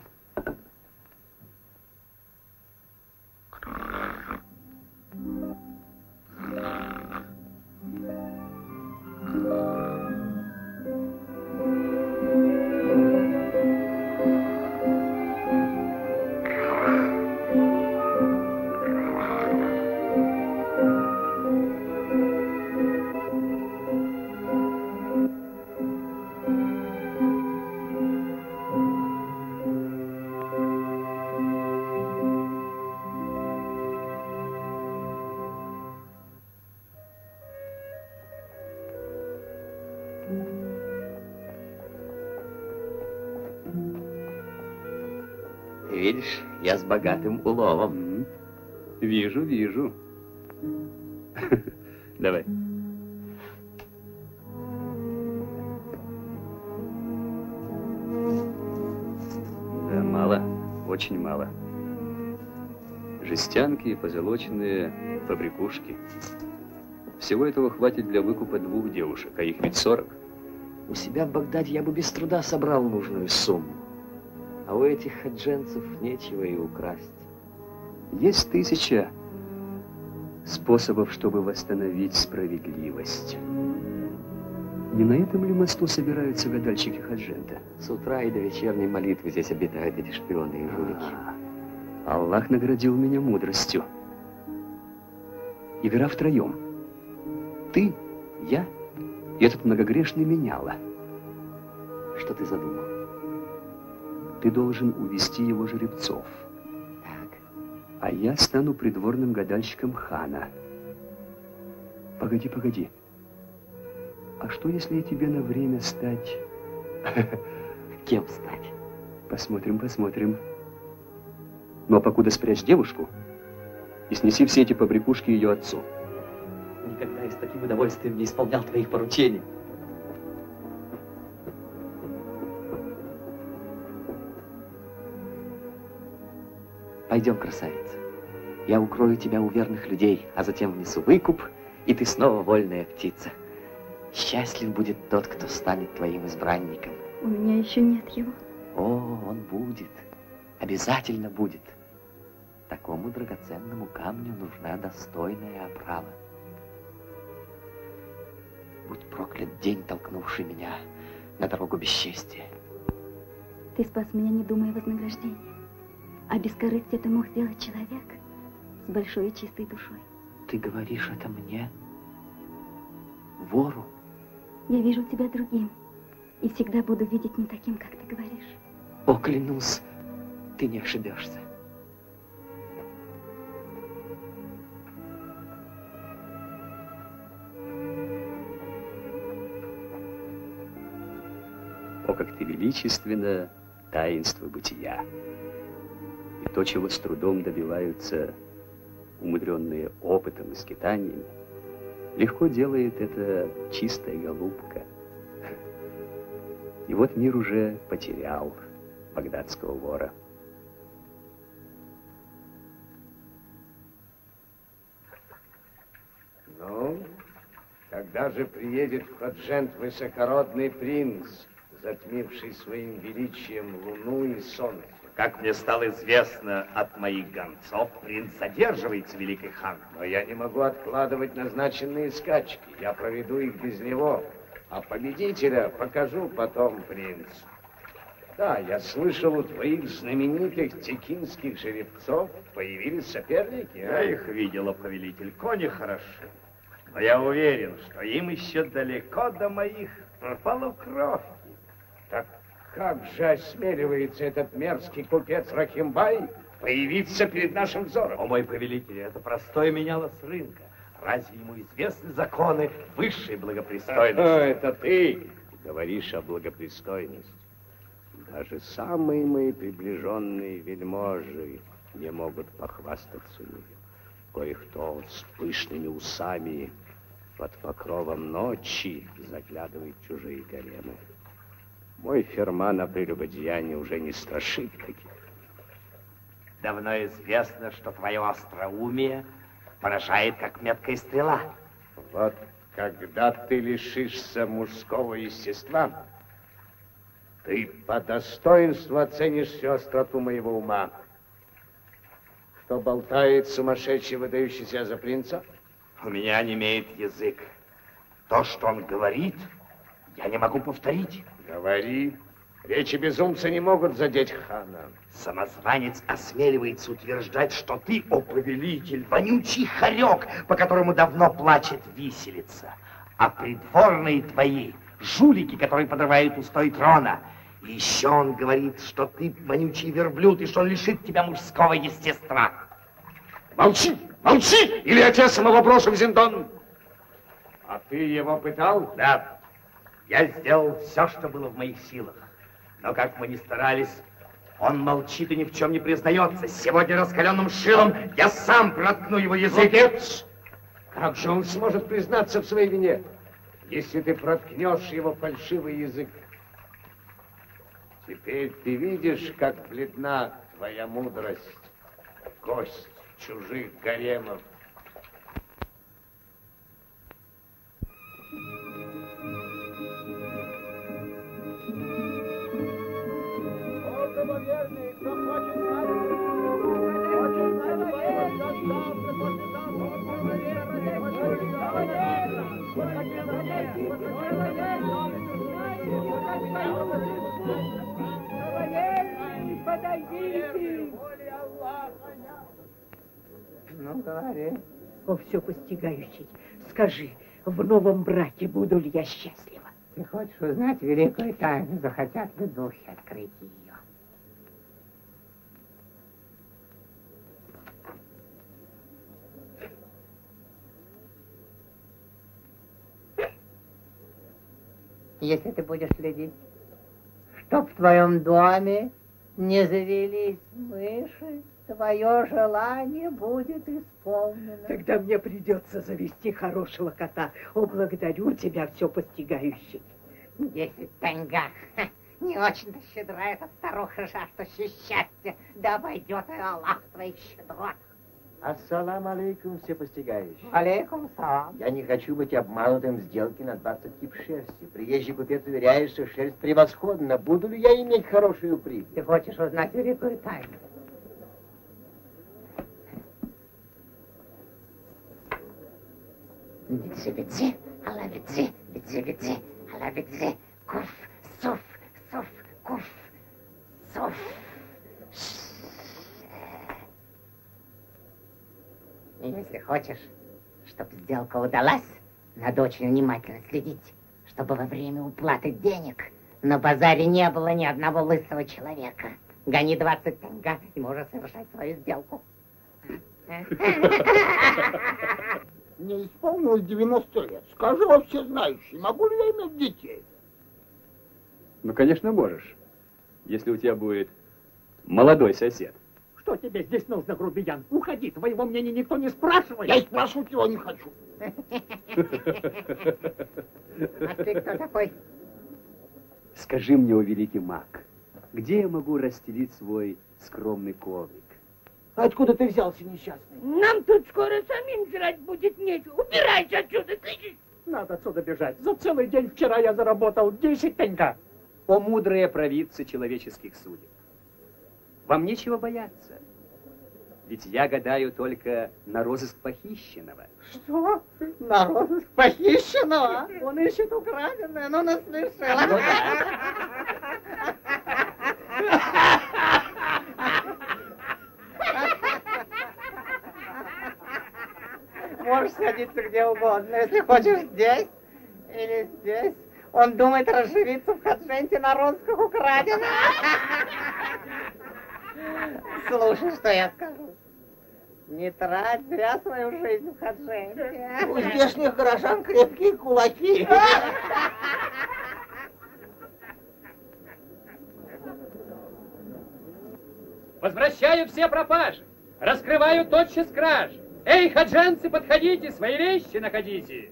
S10: Видишь, я с богатым уловом.
S6: Вижу, вижу. Давай. Да, мало, очень мало. Жестянки и позолоченные побрякушки. Всего этого хватит для выкупа 2 девушек, а их ведь 40.
S10: У себя в Багдаде я бы без труда собрал нужную сумму. А у этих хадженцев нечего и украсть.
S6: Есть 1000 способов, чтобы восстановить справедливость. Не на этом ли мосту собираются гадальщики Хаджента?
S10: С утра и до вечерней молитвы здесь обитают эти шпионы и жулики.
S6: Аллах наградил меня мудростью. Игра втроем. Ты, я и этот многогрешный меняла.
S10: Что ты задумал?
S6: Ты должен увести его жеребцов.
S10: Так.
S6: А я стану придворным гадальщиком хана. Погоди, погоди. А что, если тебе на время стать...
S10: Кем стать?
S6: Посмотрим, посмотрим. Но покуда спрячь девушку и снеси все эти побрякушки ее отцу.
S10: Никогда я с таким удовольствием не исполнял твоих поручений. Пойдем, красавица. Я укрою тебя у верных людей, а затем внесу выкуп, и ты снова вольная птица. Счастлив будет тот, кто станет твоим избранником.
S16: У меня еще нет его.
S10: О, он будет. Обязательно будет. Такому драгоценному камню нужна достойная оправа. Будь проклят день, толкнувший меня на дорогу бесчестия.
S16: Ты спас меня, не думая о вознаграждении. А бескорыстие это мог сделать человек с большой и чистой душой.
S10: Ты говоришь это мне, вору?
S16: Я вижу тебя другим. И всегда буду видеть не таким, как ты говоришь.
S10: О, клянусь, ты не ошибешься.
S6: О, как ты величественно, таинство бытия. И то, чего с трудом добиваются умудренные опытом и скитаниями, легко делает это чистая голубка. И вот мир уже потерял багдадского вора.
S2: Ну, когда же приедет в Хаджент высокородный принц, затмивший своим величием луну и солнце?
S17: Как мне стало известно от моих гонцов, принц задерживается, великий хан.
S2: Но я не могу откладывать назначенные скачки. Я проведу их без него. А победителя покажу потом принцу. Да, я слышал, у твоих знаменитых текинских жеребцов появились соперники.
S17: Я их видела, повелитель, кони хороши. Но я уверен, что им еще далеко до моих полукровки.
S2: Так как же осмеливается этот мерзкий купец Рахимбай появиться перед нашим взором?
S17: О, мой повелитель, это простой меняло с рынка. Разве ему известны законы высшей благопристойности?
S2: Это ты говоришь о благопристойности. Даже самые мои приближенные вельможи не могут похвастаться ею. Кое-кто с пышными усами под покровом ночи заглядывает в чужие гаремы. Мой ферман о прелюбодеянии уже не страшит таких.
S17: Давно известно, что твое остроумие поражает, как меткая стрела.
S2: Вот Когда ты лишишься мужского естества, ты по достоинству оценишь всю остроту моего ума. Что болтает сумасшедший, выдающий себя за принца?
S17: У меня немеет язык. То, что он говорит, я не могу повторить.
S2: Говори. Речи безумца не могут задеть хана.
S17: Самозванец осмеливается утверждать, что ты, о повелитель, вонючий хорек, по которому давно плачет виселица. А придворные твои, жулики, которые подрывают устой трона. И еще он говорит, что ты вонючий верблюд, и что он лишит тебя мужского естества.
S2: Молчи, молчи, или я тебя самого брошу в Зиндон. А ты его пытал?
S17: Да, я сделал все, что было в моих силах. Но как мы ни старались, он молчит и ни в чем не признается. Сегодня раскаленным шилом я сам проткну его язык.
S2: Отец, как же он сможет признаться в своей вине, если ты проткнешь его фальшивый язык? Теперь ты видишь, как бледна твоя мудрость, гость чужих гаремов.
S7: Ну, говори. О, все постигающий, скажи, в новом браке буду ли я счастлива?
S18: Ты хочешь узнать великую тайну, захотят ли духи открыть ее? Если ты будешь следить, чтоб в твоем доме не завелись мыши, твое желание будет исполнено.
S7: Тогда мне придется завести хорошего кота. О, благодарю тебя, все постигающий.
S18: 10 тенга. Не очень-то щедра эта старуха, жаждущая счастья. Да обойдет и Аллах твоих щедрот.
S19: Ассалам алейкум, всепостигающий.
S18: Алейкум салам.
S19: Я не хочу быть обманутым в сделке на 20 кип шерсти. Приезжий купец уверяет, что шерсть превосходна. Буду ли я иметь хорошую прибыль?
S18: Ты хочешь узнать великую тайну? Битси-битси, ала-битси, битси-битси, ала-битси, куф, суф, суф, куф, суф. И если хочешь, чтобы сделка удалась, надо очень внимательно следить, чтобы во время уплаты денег на базаре не было ни одного лысого человека. Гони 20 тенга, и можешь совершать свою сделку.
S12: Мне исполнилось 90 лет. Скажи во всезнающий, могу ли я иметь детей?
S6: Ну, конечно, можешь, если у тебя будет молодой сосед.
S9: Что тебе здесь нужно, грубиян? Уходи, твоего мнения никто не спрашивает.
S12: Я и спрашивать его не хочу.
S18: А ты кто такой?
S6: Скажи мне, о великий маг, где я могу расстелить свой скромный коврик?
S9: Откуда ты взялся, несчастный?
S7: Нам тут скоро самим жрать будет нечего. Убирайся отсюда, слышишь?
S9: Надо отсюда бежать. За целый день вчера я заработал 10 тенга.
S6: О мудрые провидцы человеческих судеб! Вам нечего бояться, ведь я гадаю только на розыск похищенного.
S18: Что? На розыск похищенного? Он ищет украденное, но наслышала. Можешь садиться где угодно, если хочешь здесь или здесь. Он думает разживиться в Хадженте на розысках украденного. Слушай, что я скажу. Не трать зря свою жизнь в Хадженте.
S12: У здешних горожан крепкие кулаки.
S20: Возвращаю все пропажи. Раскрываю тотчас кражи. Эй, хадженцы, подходите, свои вещи находите.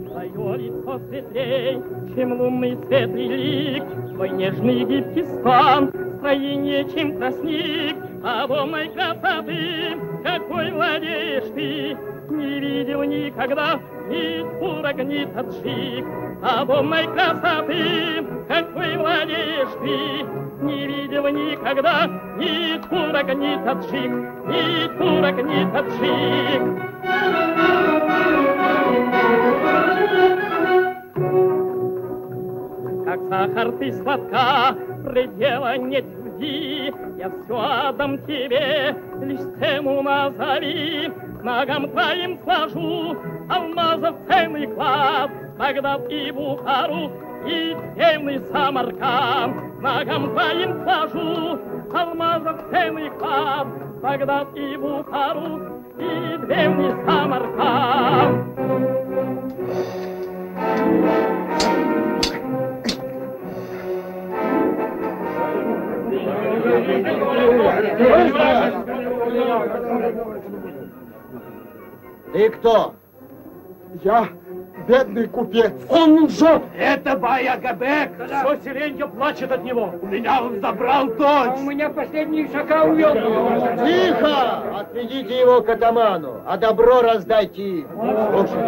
S21: Твое лицо светлей, чем лунный светлый лик, твой нежный гибкий стан, стройнее, чем тростник, обомной красоты, какой владеешь ты, не видел никогда ни турок, ни таджик. Обомной красоты, какой владеешь ты, не видел никогда ни турок, ни таджик, ни турок, ни таджик. Как сахар ты сладка, предела нет любви, я все отдам тебе, лишь цену назови. Ногам твоим сложу алмазов ценный клад, Багдад и Бухару, и древний Самарканд. Ногам твоим сложу алмазов ценный клад, Багдад и Бухару, и древний Самарканд.
S13: Ты кто?
S1: Я бедный купец.
S11: Он лжет!
S1: Это Бай-Агабек. Все селенье плачет от него. У меня он забрал дочь.
S13: У меня последний шака увел. Тихо! Отведите его к атаману, а добро раздайте им. Слушай.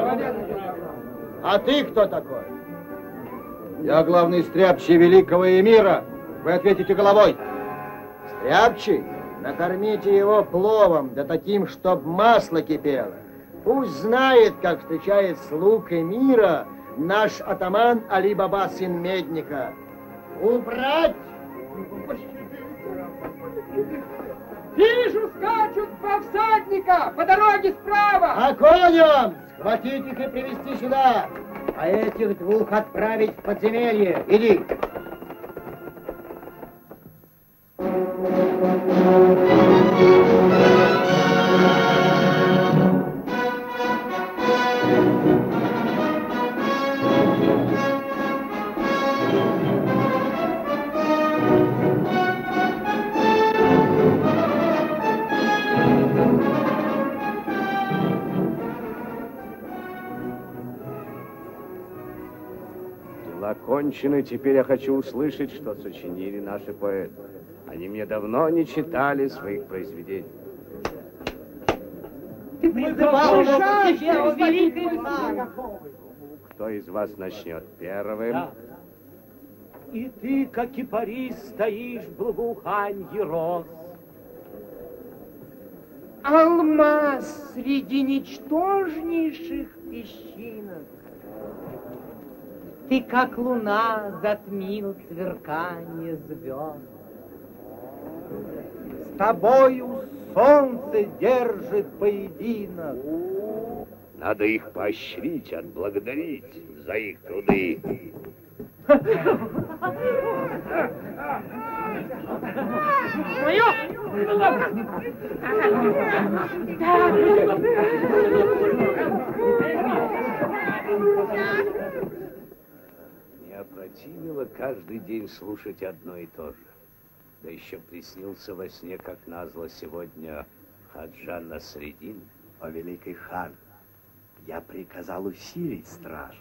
S13: А ты кто такой?
S11: Я главный стряпчий великого эмира. Вы ответите головой.
S13: Стряпчий? Накормите его пловом, да таким, чтоб масло кипело. Пусть знает, как встречает слуг эмира наш атаман Али-Баба, сын Медника. Убрать!
S9: Вижу, скачут два всадника по дороге справа.
S13: А конем схватить их и привести сюда, а этих двух отправить в подземелье. Иди.
S2: Кончены, теперь я хочу услышать, что сочинили наши поэты. Они мне давно не читали своих произведений. Кто из вас начнет первым?
S11: Да. И ты, как кипарис, стоишь в благоуханье роз.
S9: Алмаз среди ничтожнейших песчинок. Ты, как луна, затмил сверкание звезд.
S11: С тобою солнце держит поединок.
S2: Надо их поощрить, отблагодарить за их труды.
S9: Мое!
S2: Не опротивило каждый день слушать одно и то же. Да еще приснился во сне, как назло сегодня, Хаджа Насреддин.
S17: О, великий хан, я приказал усилить стражу.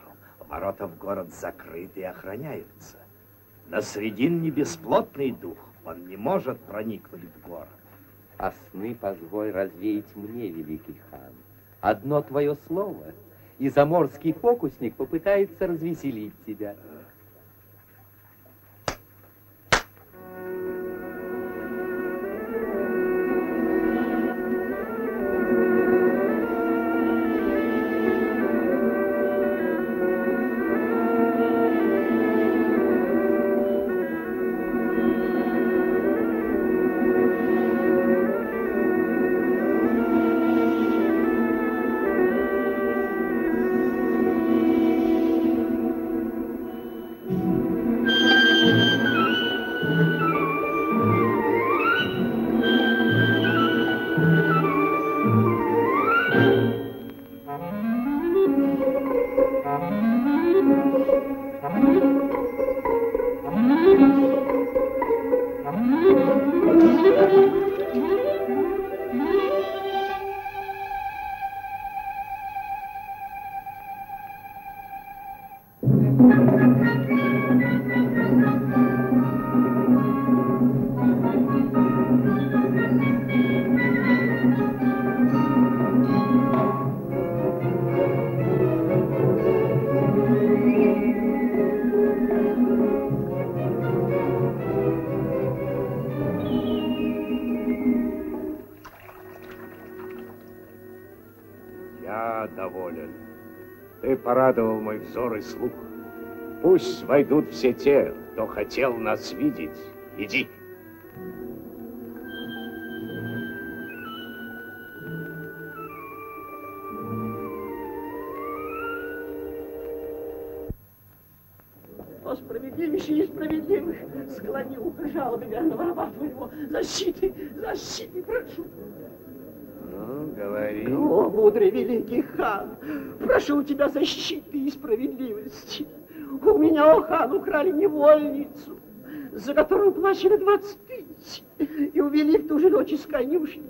S17: Ворота в город закрыты и охраняются. Насреддин не бесплотный дух, он не может проникнуть в город.
S3: А сны позволь развеять мне, великий хан. Одно твое слово, и заморский фокусник попытается развеселить тебя.
S2: Ты порадовал мой взор и слух. Пусть войдут все те, кто хотел нас видеть. Иди.
S7: О, справедливейший и справедливых, склони ухо жалобы верного раба твоего. Защиты, прошу.
S2: Ну, говори.
S7: О, мудрый великий хан, прошу тебя защиты и справедливости. У меня, о хан, украли невольницу, за которую плачено 20 000, и увели в ту же ночь из конюшни.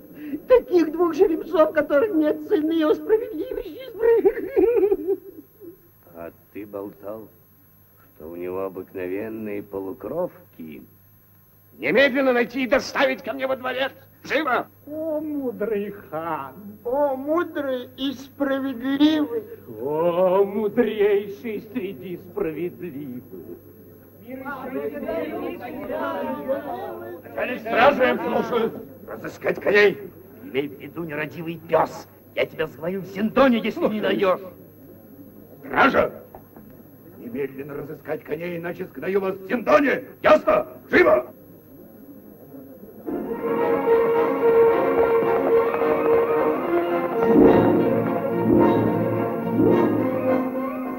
S7: Таких 2 жеребцов, которых нет цены, о справедливости.
S2: А ты болтал, что у него обыкновенные полукровки. Немедленно найти и доставить ко мне во дворец. Живо!
S12: О, мудрый хан, о, мудрый и справедливый.
S20: О, мудрейший среди справедливых.
S2: Начальник стражи, я слушаю. Разыскать коней. Имей в виду, нерадивый пес. Я тебя схвалю в Зиндоне, если не найдешь. Стража! Немедленно разыскать коней, иначе сгною вас в Зиндоне. Ясно? Живо!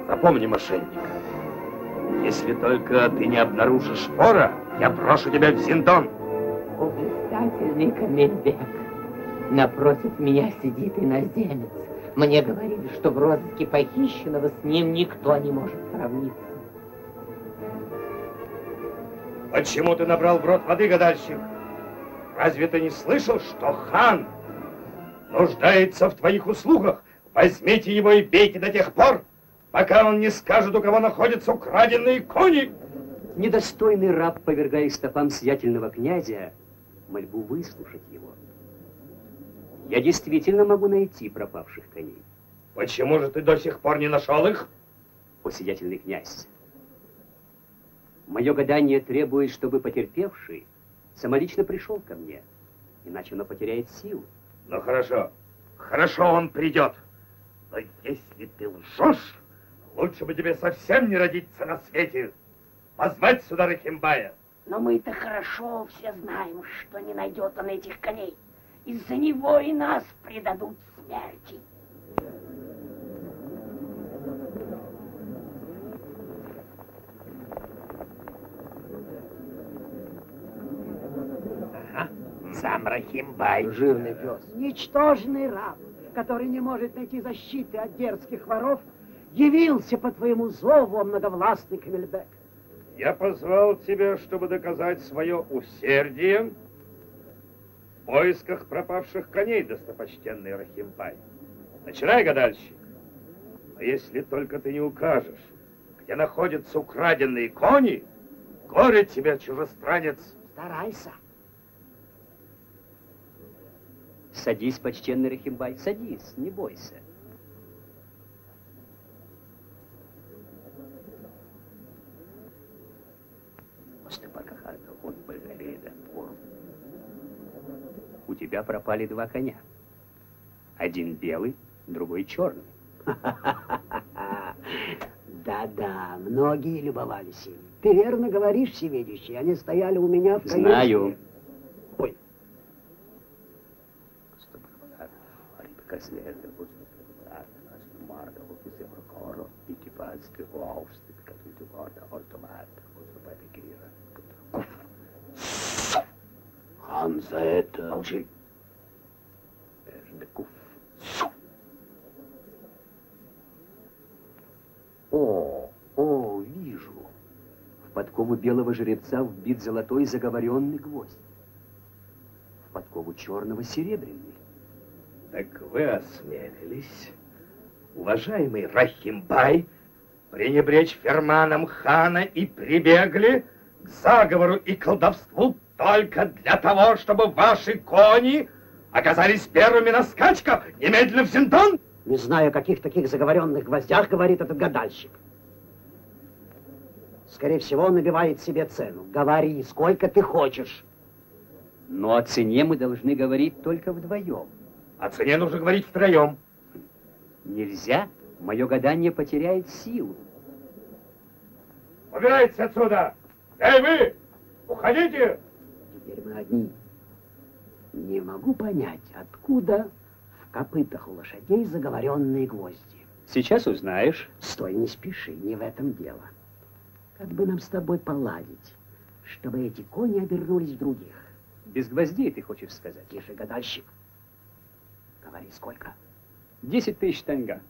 S2: Запомни, мошенник, если только ты не обнаружишь вора, я брошу тебя в Зиндон.
S18: О, блистательный Камельбек, напротив меня сидит иноземец. Мне говорили, что в розыске похищенного с ним никто не может сравниться.
S2: Почему ты набрал в рот воды, гадальщик? Разве ты не слышал, что хан нуждается в твоих услугах? Возьмите его и бейте до тех пор, пока он не скажет, у кого находятся украденные кони.
S6: Недостойный раб, повергая стопам сиятельного князя, мольбу выслушать его. Я действительно могу найти пропавших коней.
S2: Почему же ты до сих пор не нашел их?
S6: О, сиятельный князь, мое гадание требует, чтобы потерпевший самолично пришел ко мне, иначе он потеряет силу.
S2: Ну хорошо, хорошо, он придет. Но если ты лжешь, лучше бы тебе совсем не родиться на свете. Позвать сюда Рахимбая.
S5: Но мы-то хорошо все знаем, что не найдет он этих коней. Из-за него и нас предадут смерти.
S17: Ага, сам Рахимбай.
S13: Жирный пес.
S7: Ничтожный раб, который не может найти защиты от дерзких воров, явился по твоему зову, о многовластный Камельбек.
S2: Я позвал тебя, чтобы доказать свое усердие в поисках пропавших коней, достопочтенный Рахимбай. Начинай, гадальщик. А если только ты не укажешь, где находятся украденные кони, горе тебе, чужестранец.
S7: Старайся.
S6: Садись, почтенный Рахимбай, садись, не бойся. У тебя пропали 2 коня. Один белый, другой черный.
S7: Да-да, многие любовались им. Ты верно говоришь, всевидящий, они стояли у меня в конюшне.
S6: Знаю.
S7: Ой.
S2: Хан за это...
S6: Молчи. О, вижу. В подкову белого жеребца вбит золотой заговоренный гвоздь. В подкову черного серебряный.
S2: Так вы осмелились, уважаемый Рахимбай, пренебречь ферманом хана и прибегли к заговору и колдовству только для того, чтобы ваши кони оказались первыми на скачках, немедленно в Зиндон?
S7: Не знаю, о каких таких заговоренных гвоздях говорит этот гадальщик. Скорее всего, он набивает себе цену. Говори, сколько ты хочешь.
S6: Но о цене мы должны говорить только вдвоем.
S2: О цене нужно говорить втроем.
S6: Нельзя? мое гадание потеряет силу.
S1: Убирайтесь отсюда! Эй, вы! Уходите!
S8: Теперь мы одни. Не могу понять, откуда в копытах у лошадей заговоренные гвозди.
S6: Сейчас узнаешь.
S8: Стой, не спеши, не в этом дело. Как бы нам с тобой поладить, чтобы эти кони обернулись в других?
S6: Без гвоздей, ты хочешь сказать?
S8: Тише, гадальщик. Говори, сколько?
S6: 10 тысяч танга.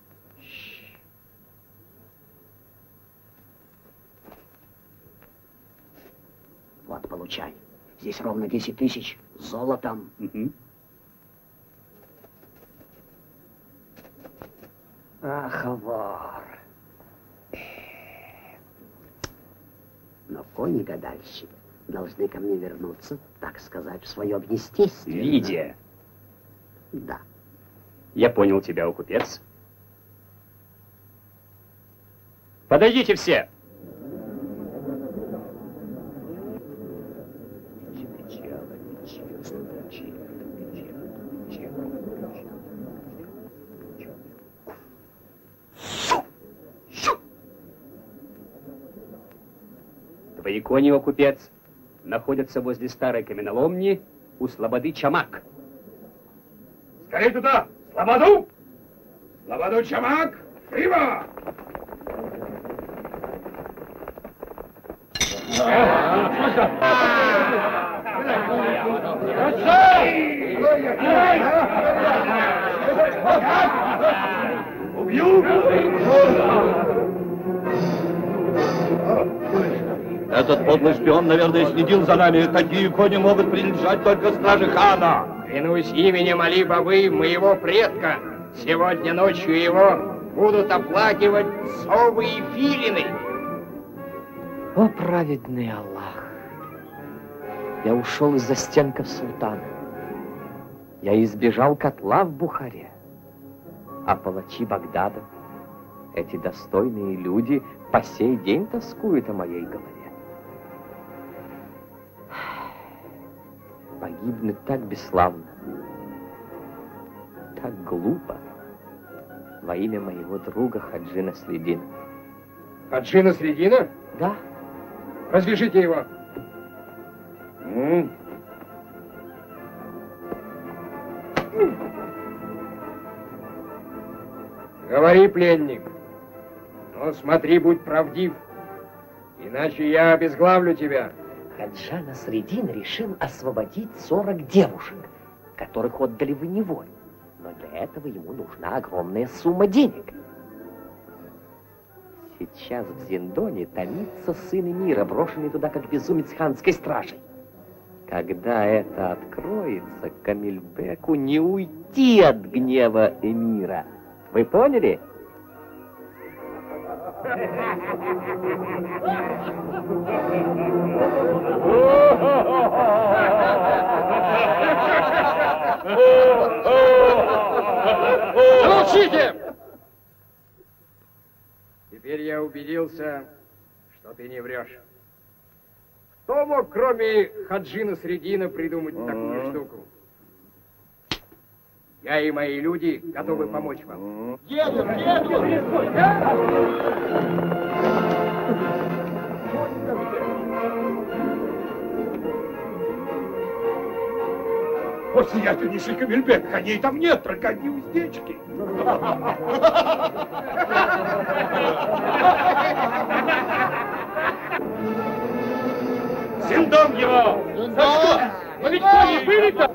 S8: Вот, получай. Здесь ровно 10 тысяч золотом. Ах, вор. Но кони, гадальщик, должны ко мне вернуться, так сказать, в свое естественное.
S6: Лидия.
S8: Да.
S6: Я понял тебя, о купец. Подойдите все. Твои кони, о купец, находятся возле старой каменоломни у слободы Чамак.
S1: Скорее туда! Слободу! Слободу Чамак! Живо! Убью!
S14: Этот подлый шпион, наверное, следил за нами. Такие кони могут принадлежать только страже хана.
S9: Клянусь именем Али-Бабы, моего предка, сегодня ночью его будут оплакивать совы и филины.
S10: О, праведный Аллах! Я ушел из застенков султана. Я избежал котла в Бухаре. А палачи Багдада, эти достойные люди, по сей день тоскуют о моей голове. Погибнуть так бесславно, так глупо во имя моего друга Хаджи Наследина.
S9: Хаджи Наследина?
S10: Да.
S9: Развяжите его. Говори, пленник. Но смотри, будь правдив, иначе я обезглавлю тебя.
S10: Хаджа Насреддин решил освободить 40 девушек, которых отдали в неволю. Но для этого ему нужна огромная сумма денег. Сейчас в Зиндоне томится сын эмира, брошенный туда как безумец ханской стражей. Когда это откроется, Камильбеку не уйти от гнева эмира. Вы поняли?
S9: Замолчите! Теперь я убедился, что ты не врешь. Кто мог, кроме Хаджи Насреддина, придумать такую штуку? Я и мои люди готовы помочь вам.
S1: О, сиятельнейший Камильбек, коней там нет, только одни уздечки. Зиндон его!
S9: Зиндон!
S1: Но ведь кони были-то!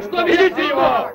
S1: Что, видите его?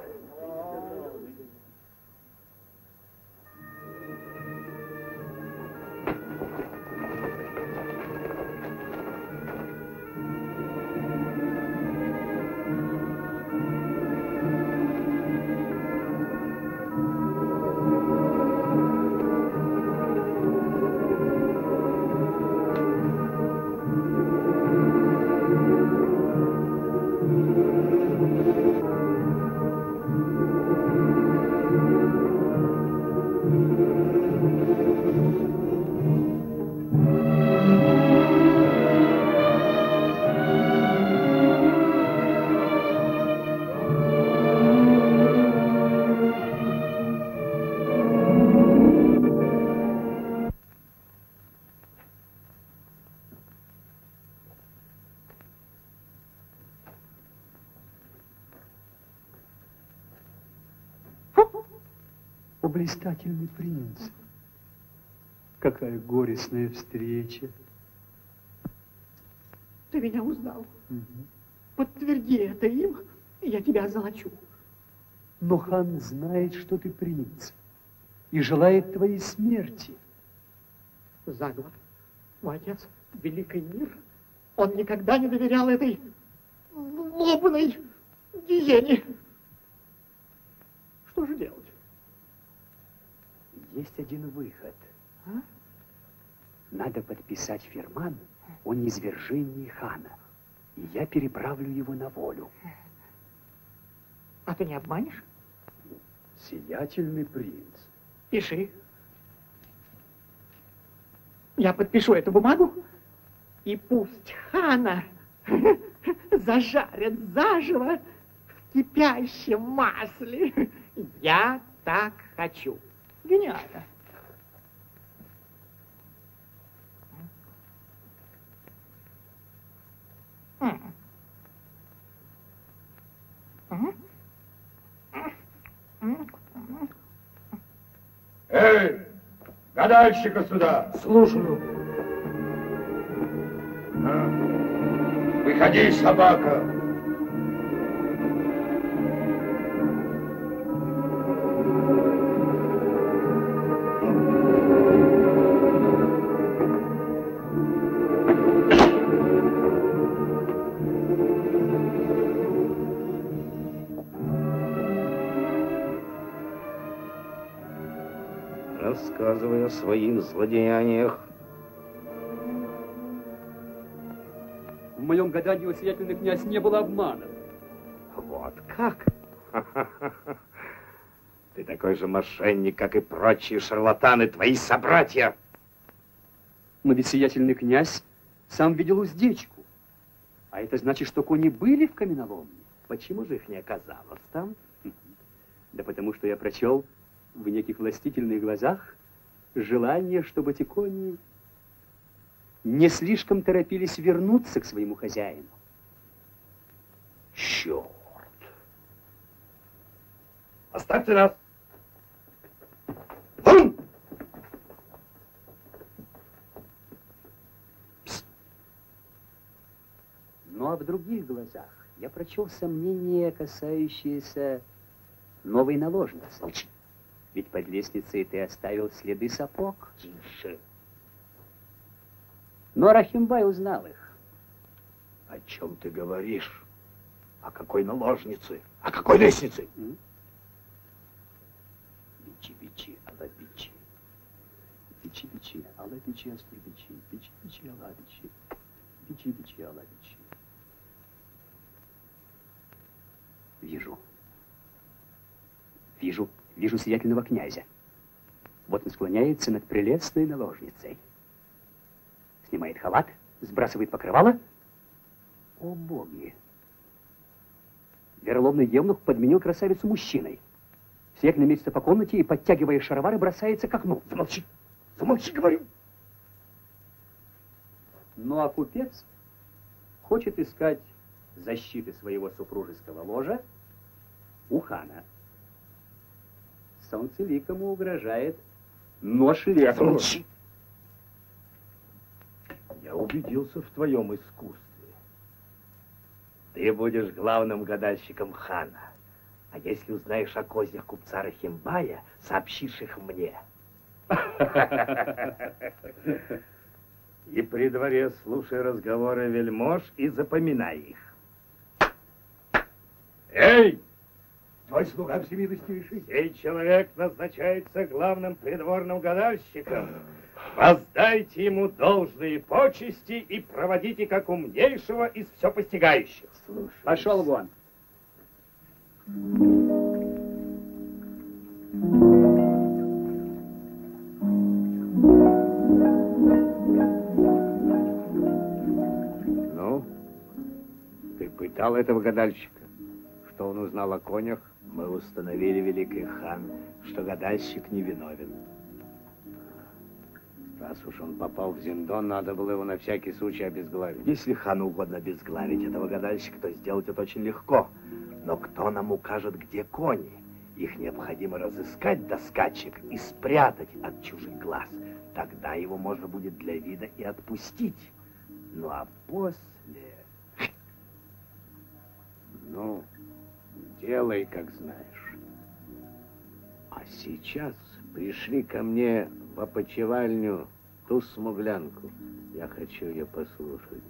S6: О, блистательный принц! Какая горестная встреча.
S9: Ты меня узнал. Подтверди это им, и я тебя озолочу.
S6: Но хан знает, что ты принц, и желает твоей смерти.
S9: Заговор. Мой отец, великий мир, он никогда не доверял этой лобной гиене. Что же делать?
S8: Есть один выход. Надо подписать ферман о низвержении хана, и я переправлю его на волю.
S9: А ты не обманешь?
S6: Сиятельный принц.
S9: Пиши. Я подпишу эту бумагу, и пусть хана зажарят заживо в кипящем масле. Я так хочу. Гениально.
S15: Эй, гадальщика сюда.
S9: Слушаю.
S15: Выходи, собака.
S17: Рассказывай о своих злодеяниях.
S6: В моем гадании, о сиятельный князь, не было обмана.
S17: Вот как? Ты такой же мошенник, как и прочие шарлатаны, твои собратья.
S6: Но ведь сиятельный князь сам видел уздечку. А это значит, что кони были в каменоломне.
S17: Почему же их не оказалось там?
S6: Да потому что я прочел в неких властительных глазах желание, чтобы эти кони не слишком торопились вернуться к своему хозяину.
S17: Черт! Оставьте нас! Вон!
S8: Ну а в других глазах я прочел сомнения, касающиеся новой наложницы.
S17: Молчи.
S8: Ведь под лестницей ты оставил следы сапог.
S17: Тише.
S8: Но Рахимбай узнал их.
S17: О чем ты говоришь? О какой наложнице? О какой лестнице?
S8: Бичи-бичи, алабичи. Бичи-бичи, алабичи, астурбичи. Бичи-бичи, алабичи. Бичи-бичи, алабичи. Вижу сиятельного князя. Вот он склоняется над прелестной наложницей. Снимает халат, сбрасывает покрывало. О, боги! Вероломный евнух подменил красавицу мужчиной. Сиятельно мечется по комнате и, подтягивая шаровары, бросается к окну.
S17: Замолчи! Замолчи, говорю!
S6: Ну а купец хочет искать защиты своего супружеского ложа у хана. Солнцеликому угрожает нож лесом.
S17: Я убедился в твоем искусстве. Ты будешь главным гадальщиком хана. А если узнаешь о кознях купца Рахимбая, сообщишь их мне. И при дворе слушай разговоры вельмож и запоминай их. Эй!
S15: Твой слуга всемилостивейший.
S17: Сей человек назначается главным придворным гадальщиком. Воздайте ему должные почести и проводите как умнейшего из все постигающих.
S6: Пошел вон.
S17: Ну, ты пытал этого гадальщика? Что он узнал о конях? Мы установили, великий хан, что гадальщик невиновен. Раз уж он попал в Зиндон, надо было его на всякий случай обезглавить. Если хану угодно обезглавить этого гадальщика, то сделать это очень легко. Но кто нам укажет, где кони?
S14: Их необходимо разыскать до скачек и спрятать от чужих глаз. Тогда его можно будет для вида и отпустить. Ну а после...
S2: Ну, делай, как знаешь. А сейчас пришли ко мне в опочивальню ту смуглянку. Я хочу ее послушать.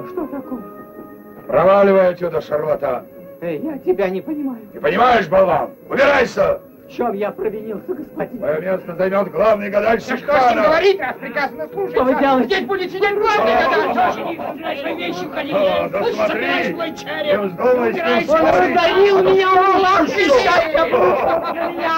S11: Что такое?
S15: Проваливай отсюда, шарлатан.
S11: Я тебя не понимаю.
S15: Не понимаешь, болван? Убирайся!
S11: В чем я провинился, господин?
S15: Твое место займет главный гадальщик
S9: Что с ним
S15: хана.
S9: говорить, раз приказано слушаться?
S11: Что вы делаете?
S9: Здесь будет сидеть главный гадальщик. Вещи уходи.
S15: Да смотри, не вздумай с ним
S9: Он
S15: спорить.
S9: раздавил меня, Аллах, счастье меня.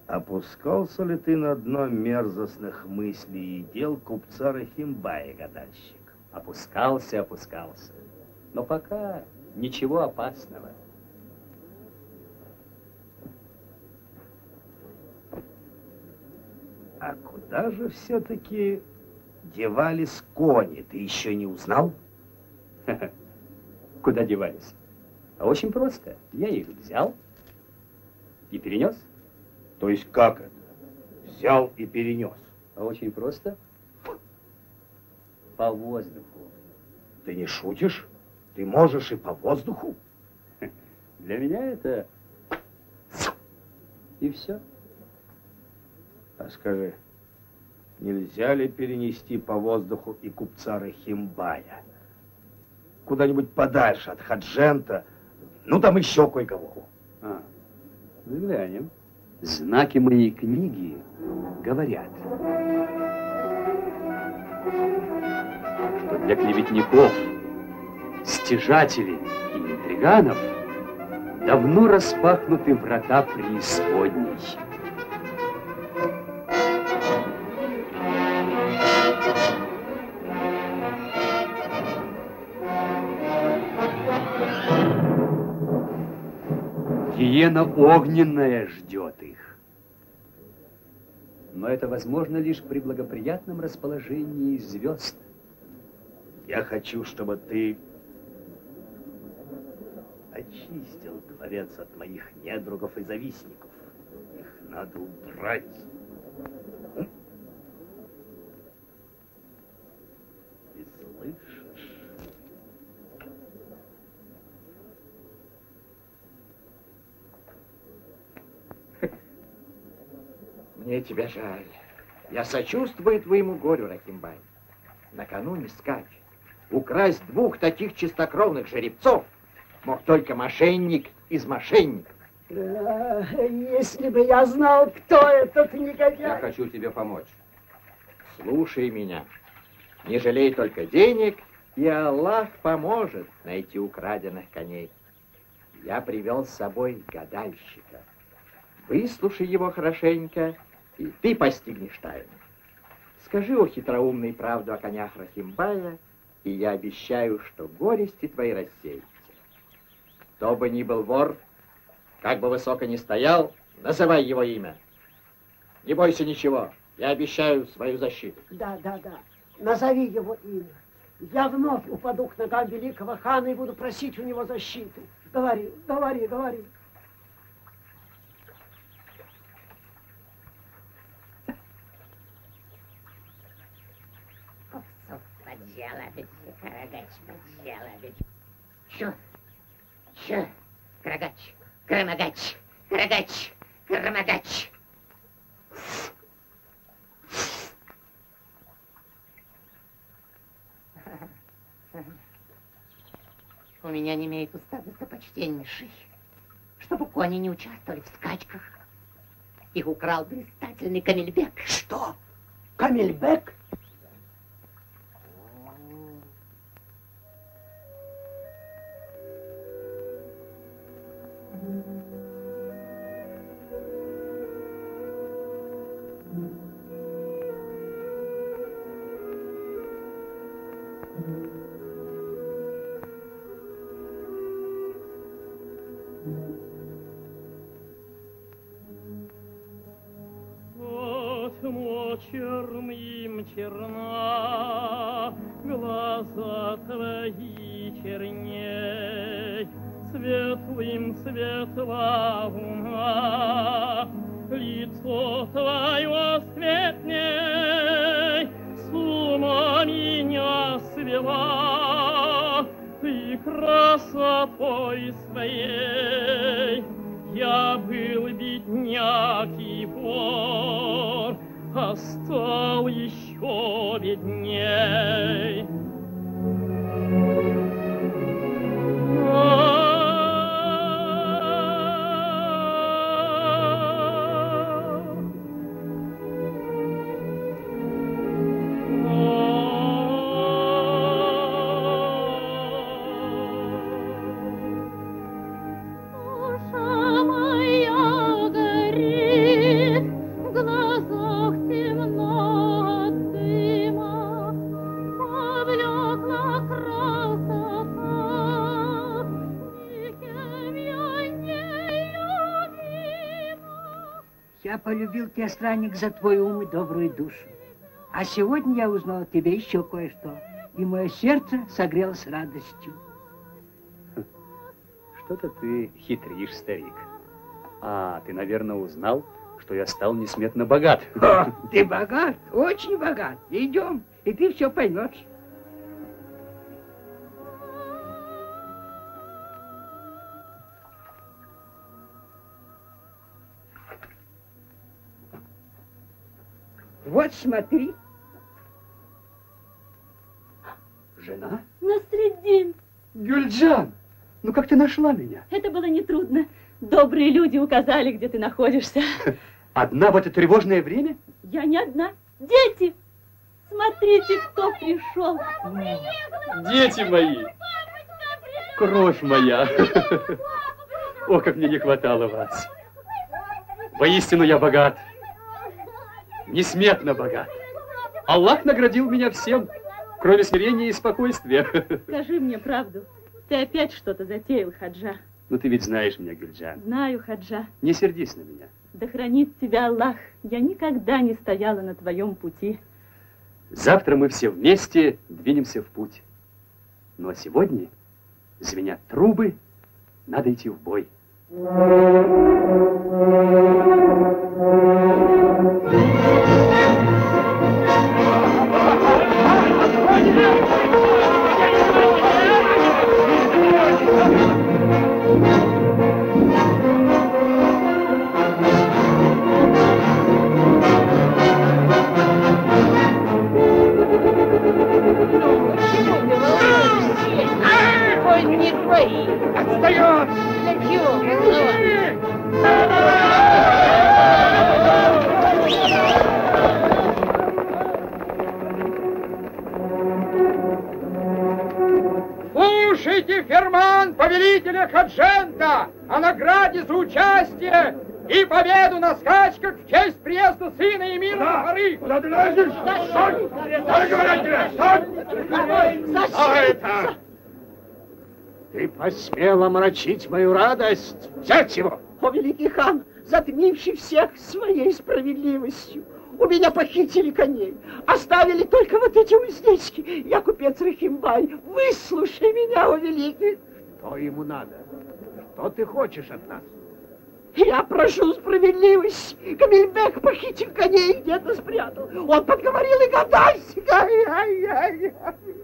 S14: Опускался ли ты на дно мерзостных мыслей и дел купца Рахимбая, гадальщик?
S8: Опускался. Но пока ничего опасного.
S14: А куда же все-таки девались кони? Ты еще не узнал?
S8: Куда девались? А очень просто. Я их взял и перенес.
S14: То есть как это? Взял и перенес?
S8: А очень просто. По воздуху.
S14: Ты не шутишь? Ты можешь и по воздуху?
S8: Для меня это... И все.
S14: А скажи, нельзя ли перенести по воздуху и купца Рахимбая? Куда-нибудь подальше от Хаджента, ну там еще кое-кого.
S8: Взглянем. Знаки моей книги говорят, что для клеветников, стяжателей и интриганов давно распахнуты врата преисподней. Гиена огненная ждет их. Но это возможно лишь при благоприятном расположении звезд.
S14: Я хочу, чтобы ты очистил дворец от моих недругов и завистников. Их надо убрать. Ты слышишь?
S17: Мне тебя жаль. Я сочувствую твоему горю, Рахимбай. Накануне скачет. Украсть 2 таких чистокровных жеребцов мог только мошенник из мошенников.
S7: Если бы я знал, кто этот негодяй.
S17: Я хочу тебе помочь. Слушай меня. Не жалей только денег, и Аллах поможет найти украденных коней. Я привел с собой гадальщика. Выслушай его хорошенько, и ты постигнешь тайну. Скажи, о хитроумный, правду о конях Рахимбая, и я обещаю, что горести твои рассеются. Кто бы ни был вор, как бы высоко ни стоял, называй его имя. Не бойся ничего, я обещаю свою защиту.
S7: Да. Назови его имя. Я вновь упаду к ногам великого хана и буду просить у него защиты. Говори.
S18: Карагач, Карамагач, Карагач, Карамагач. У меня не имеет уста достопочтеннейший, чтобы кони не участвовали в скачках. Их украл блистательный Камильбек.
S8: Что? Камильбек?
S21: Черным черна, глаза твои черней, светлым светла луна, лицо твое светлей, с ума меня свела, ты красотой своей. Я был бедняк и вор, а стал еще бедней.
S7: Я полюбил тебя, странник, за твой ум и добрую душу. А сегодня я узнал о тебе еще кое-что, и мое сердце согрелось радостью.
S6: Что-то ты хитришь, старик. А, ты, наверное, узнал, что я стал несметно богат.
S7: О, ты богат, очень богат. Идем, и ты все поймешь. Вот смотри.
S6: Жена?
S4: Насреддин.
S6: Гюльджан, ну как ты нашла меня?
S4: Это было нетрудно. Добрые люди указали, где ты находишься.
S6: Одна в это тревожное время?
S4: Я не одна. Дети! Смотрите, кто пришел.
S6: Дети мои! Кровь моя! О, как мне не хватало вас! Воистину я богат. Несметно богат. Аллах наградил меня всем, кроме смирения и спокойствия.
S4: Скажи мне правду. Ты опять что-то затеял, Хаджа.
S6: Ну, ты ведь знаешь меня, Гюльджан.
S4: Знаю, Хаджа.
S6: Не сердись на меня.
S4: Да хранит тебя Аллах. Я никогда не стояла на твоем пути.
S6: Завтра мы все вместе двинемся в путь. Ну, а сегодня звенят трубы, надо идти в бой.
S9: Отстает! Слушайте ферман повелителя Хаджента о награде за участие и победу на скачках в честь приезда сына Эмира на горы.
S1: Куда ты лезешь? Стой! Стой, говорят тебе! Стой!
S9: Что это? Ты посмел омрачить мою радость. Взять его!
S7: О, великий хан, затмивший всех своей справедливостью. У меня похитили коней, оставили только вот эти уздечки. Я купец Рахимбай. Выслушай меня, о великий.
S9: Что ему надо? Что ты хочешь от нас?
S7: Я прошу справедливость. Камильбек похитил коней, где-то спрятал. Он подговорил и гадальщика.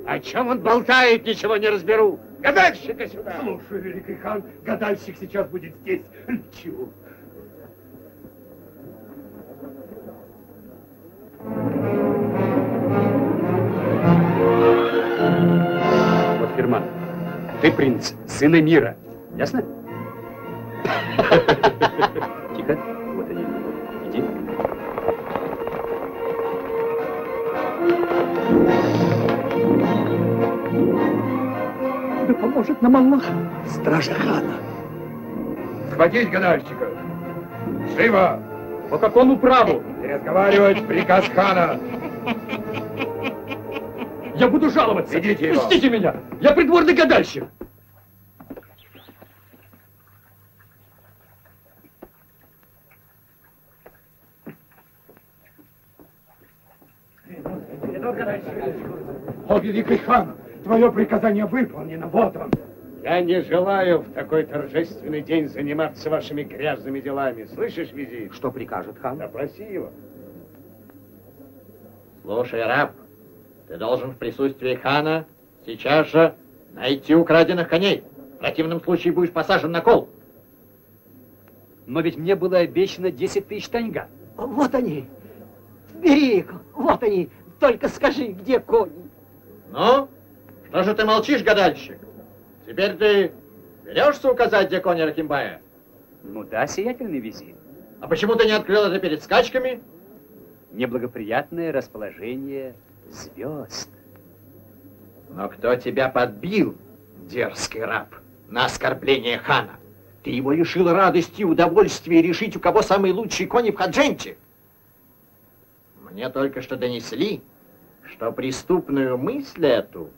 S9: О чем он болтает, ничего не разберу. Гадальщика сюда.
S1: Слушай, великий хан, гадальщик сейчас будет здесь. Чего?
S6: Акерман. Ты принц, сын Эмира. Ясно? Тихо. Вот они. Иди.
S1: Да поможет нам Аллах. Стража хана.
S15: Схватить гадальщика. Живо!
S1: По какому праву?
S15: Не разговаривать, приказ хана.
S1: Я буду жаловаться.
S15: Ведите его.
S1: Пустите меня. Я придворный гадальщик.
S15: О, великий хан, твое приказание выполнено. Вот он.
S2: Я не желаю в такой торжественный день заниматься вашими грязными делами. Слышишь, визирь?
S3: Что прикажет хан?
S2: Допроси его.
S16: Слушай, раб, ты должен в присутствии хана сейчас же найти украденных коней. В противном случае будешь посажен на кол.
S6: Но ведь мне было обещано 10 тысяч таньга.
S7: Вот они. Бери их. Вот они. Только скажи, где кони.
S16: Ну, что же ты молчишь, гадальщик? Теперь ты берешься указать, где кони Рахимбая?
S6: Ну да, сиятельный визирь.
S16: А почему ты не открыл это перед скачками?
S6: Неблагоприятное расположение звезд.
S16: Но кто тебя подбил, дерзкий раб, на оскорбление хана? Ты его лишил радости и удовольствия решить, у кого самые лучшие кони в Хадженте. Мне только что донесли, что преступную мысль эту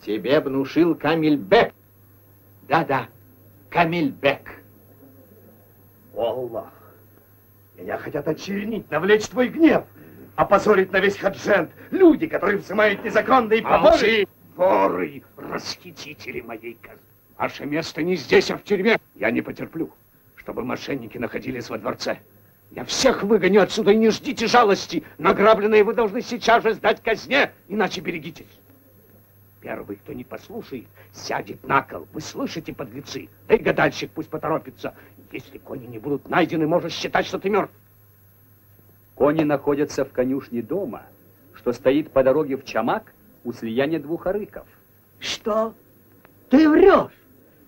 S16: тебе внушил Камильбек. Да-да, Камильбек.
S14: О, Аллах, меня хотят очернить, навлечь твой гнев, опозорить на весь Хаджент. Люди, которые взимают незаконные поборы.
S2: Воры, расхитители моей казны. Ваше место не здесь, а в тюрьме. Я не потерплю, чтобы мошенники находились во дворце. Я всех выгоню отсюда и не ждите жалости. Награбленные вы должны сейчас же сдать казне, иначе берегитесь. Первый, кто не послушает, сядет на кол. Вы слышите, подлецы? Да и гадальщик пусть поторопится. Если кони не будут найдены, можешь считать, что ты мертв.
S6: Кони находятся в конюшне дома, что стоит по дороге в Чамак у слияния двух арыков.
S7: Что? Ты врешь?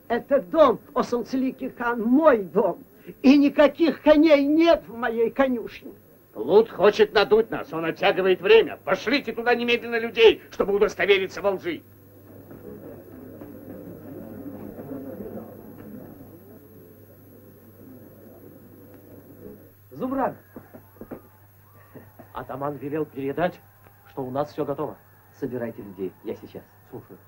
S7: Это дом, о солнцеликий хан, мой дом. И никаких коней нет в моей конюшне.
S2: Лут хочет надуть нас, он оттягивает время. Пошлите туда немедленно людей, чтобы удостовериться во лжи.
S20: Зубран, атаман велел передать, что у нас все готово.
S10: Собирайте людей, я сейчас.
S20: Слушаю.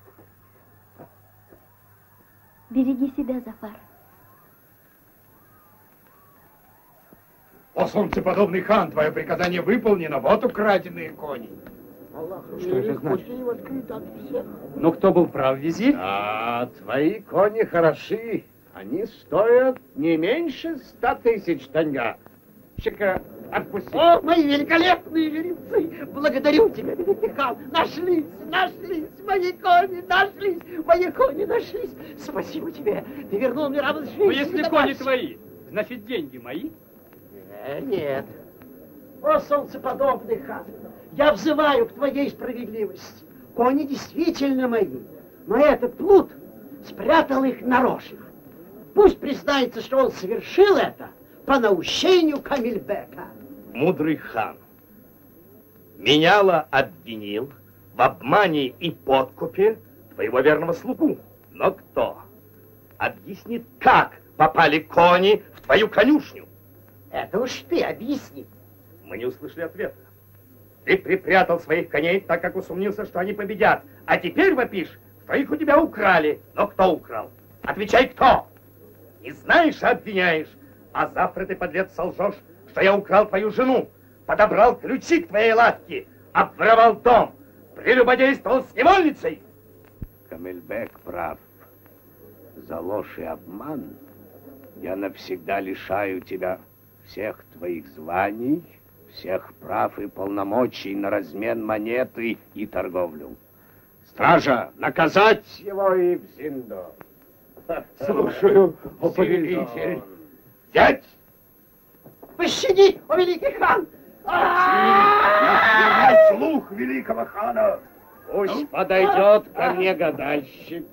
S4: Береги себя, Зафар.
S15: О, солнцеподобный хан, твое приказание выполнено. Вот украденные кони.
S12: Что это значит?
S6: Ну, кто был прав, визирь?
S2: А, твои кони хороши. Они стоят не меньше 100 тысяч таньга. Чека, отпусти.
S7: О, мои великолепные жеребцы! Благодарю тебя, великий хан! Нашлись, мои кони нашлись! Спасибо тебе! Ты вернул мне радость жизни.
S20: Но если кони твои, значит деньги мои?
S7: Нет. О, солнцеподобный хан! Я взываю к твоей справедливости. Кони действительно мои, но этот плут спрятал их нарочно. Пусть признается, что он совершил это по наущению Камильбека.
S17: Мудрый хан, меняла обвинил в обмане и подкупе твоего верного слугу. Но кто объяснит, как попали кони в твою конюшню?
S7: Это уж ты объясни.
S17: Мы не услышали ответа. Ты припрятал своих коней, так как усомнился, что они победят. А теперь вопишь, что их у тебя украли. Но кто украл? Отвечай, кто? Не знаешь, а обвиняешь. А завтра ты, подлец, солжешь, что я украл твою жену, подобрал ключи к твоей лавке, обворовал дом, прелюбодействовал с невольницей.
S2: Камильбек прав. За ложь и обман я навсегда лишаю тебя всех твоих званий, всех прав и полномочий на размен монеты и торговлю. Стража, наказать его и в Зиндо.
S15: Слушаю, о повелитель.
S2: Взять!
S7: Пощади, о великий хан!
S15: Я слух великого хана.
S2: Пусть подойдет ко мне гадальщик.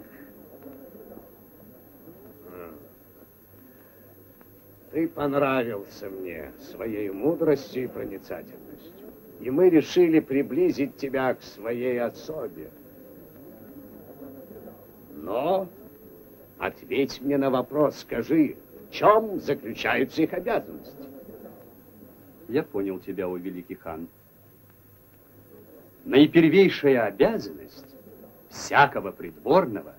S2: Ты понравился мне своей мудростью и проницательностью. И мы решили приблизить тебя к своей особе. Но ответь мне на вопрос, скажи, в чем заключаются их обязанности?
S6: Я понял тебя, о великий хан. Наипервейшая обязанность всякого придворного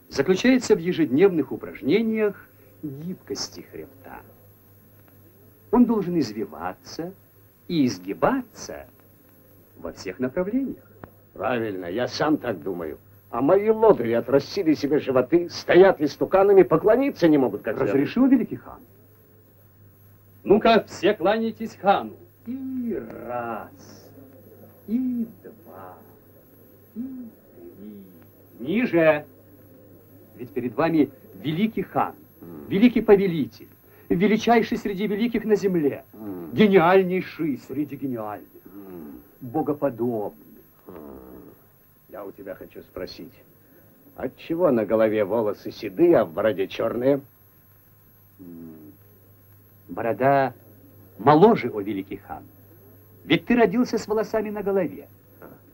S6: заключается в ежедневных упражнениях гибкости хребта. Он должен извиваться и изгибаться во всех направлениях.
S2: Правильно, я сам так думаю. А мои лодыри отрастили себе животы, стоят истуканами, поклониться не могут, как
S6: Разрешил великий хан?
S20: Ну-ка, все кланяйтесь хану.
S6: И раз, и два, и три. Ниже. Ведь перед вами великий хан, великий повелитель, величайший среди великих на земле, гениальнейший среди гениальных, богоподобный.
S2: Я у тебя хочу спросить, отчего на голове волосы седые, а в бороде черные?
S6: Борода моложе, о великий хан. Ведь ты родился с волосами на голове,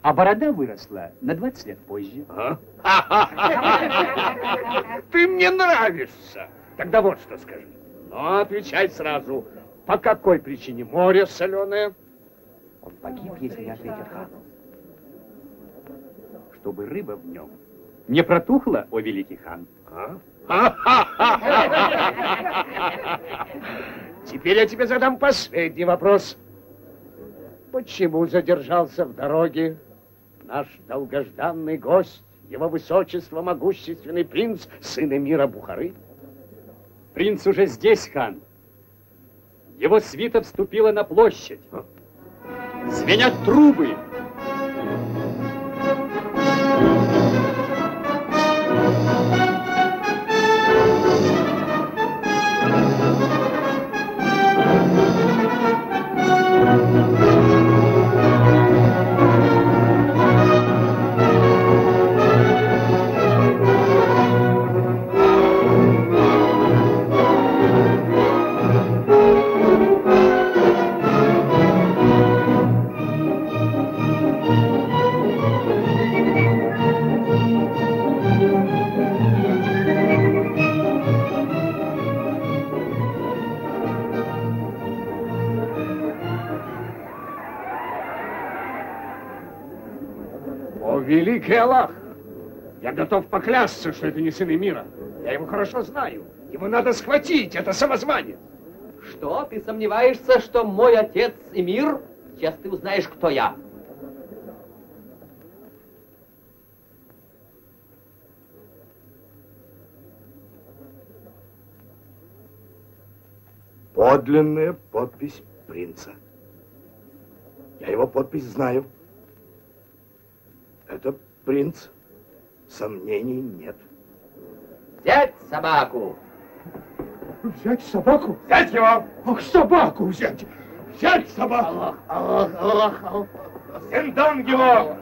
S6: а борода выросла на 20 лет позже.
S2: Ты мне нравишься. Тогда вот что скажи. Ну, отвечай сразу. По какой причине море соленое?
S6: Он погиб, если не ответит хану. Чтобы рыба в нем не протухла, о великий хан.
S2: Теперь я тебе задам последний вопрос. Почему задержался в дороге наш долгожданный гость, его высочество, могущественный принц, сын эмира Бухары?
S20: Принц уже здесь, хан. Его свита вступила на площадь. Звенят трубы.
S2: Великий Аллах! Я готов поклясться, что это не сын эмира. Я его хорошо знаю. Его надо схватить, это самозванец.
S10: Что, ты сомневаешься, что мой отец эмир? Сейчас ты узнаешь, кто я.
S14: Подлинная подпись принца. Я его подпись знаю. Это принц. Сомнений нет.
S10: Взять собаку.
S1: Взять собаку?
S2: Взять его!
S1: Ах, собаку взять! Взять собаку!
S2: Синтон его!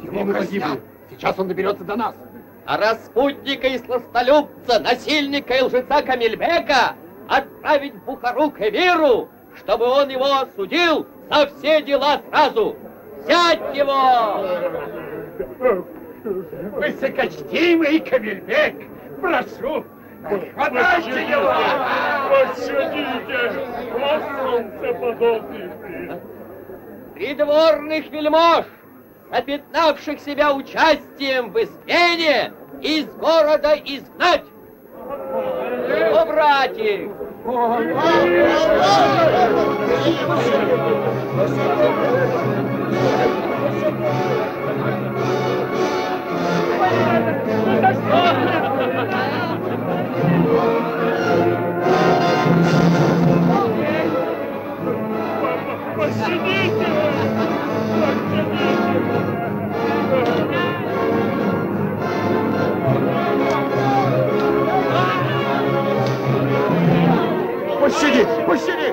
S1: Его казнят.
S2: Сейчас он доберется до нас.
S10: А распутника и сластолюбца, насильника и лжеца Камильбека отправить в Бухару к эмиру, чтобы он его осудил за все дела сразу. Взять его!
S2: Высокочтимый Камильбек, прошу, хватайте его!
S21: Пощадите, о солнцеподобный!
S10: Придворных вельмож, запятнавших себя участием в измене, из города изгнать! Убрать их!
S21: Пощадите!
S1: Пощади! Пощади!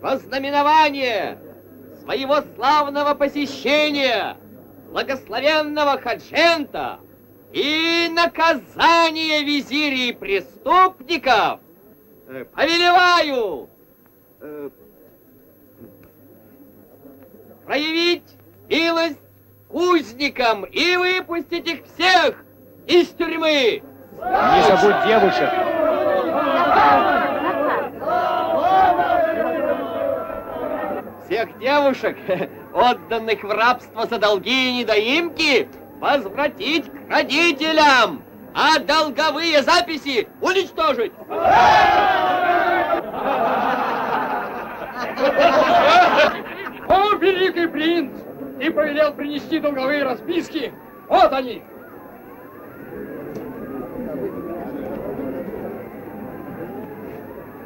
S10: во знаменование своего славного посещения благословенного Хаджента и наказание визирей преступников, повелеваю проявить милость узникам и выпустить их всех из тюрьмы.
S1: Не забудь девушек.
S10: Всех девушек, отданных в рабство за долги и недоимки, возвратить к родителям, а долговые записи уничтожить.
S20: О, великий принц! Ты повелел принести долговые расписки. Вот они.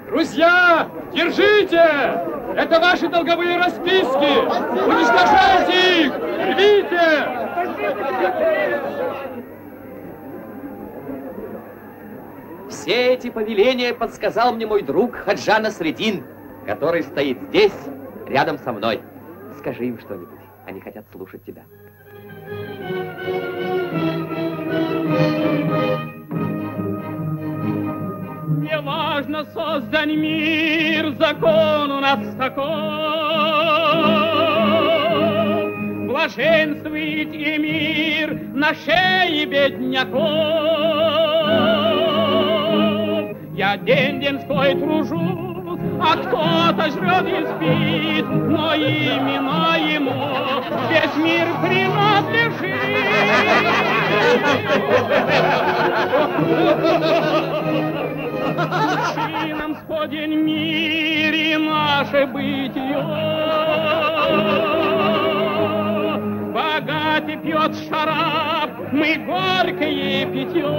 S20: Друзья, держите! Это ваши долговые расписки! Уничтожайте их! Рвите!
S10: Все эти повеления подсказал мне мой друг Хаджа Насреддин, который стоит здесь, рядом со мной. Скажи им что-нибудь, они хотят слушать тебя.
S21: Не важно, создан мир, закон у нас таков. Блаженствует и мир на шее бедняков. Я день-деньской тружусь, а кто-то жрет и спит, но именно ему весь мир принадлежит. Учи нам, Господень, мире наше бытие. Богатый пьет шараб, мы горькое питье.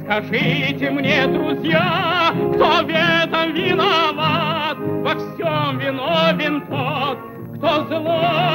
S21: Скажите мне, друзья, кто в этом виноват? Во всем виновен тот, кто зло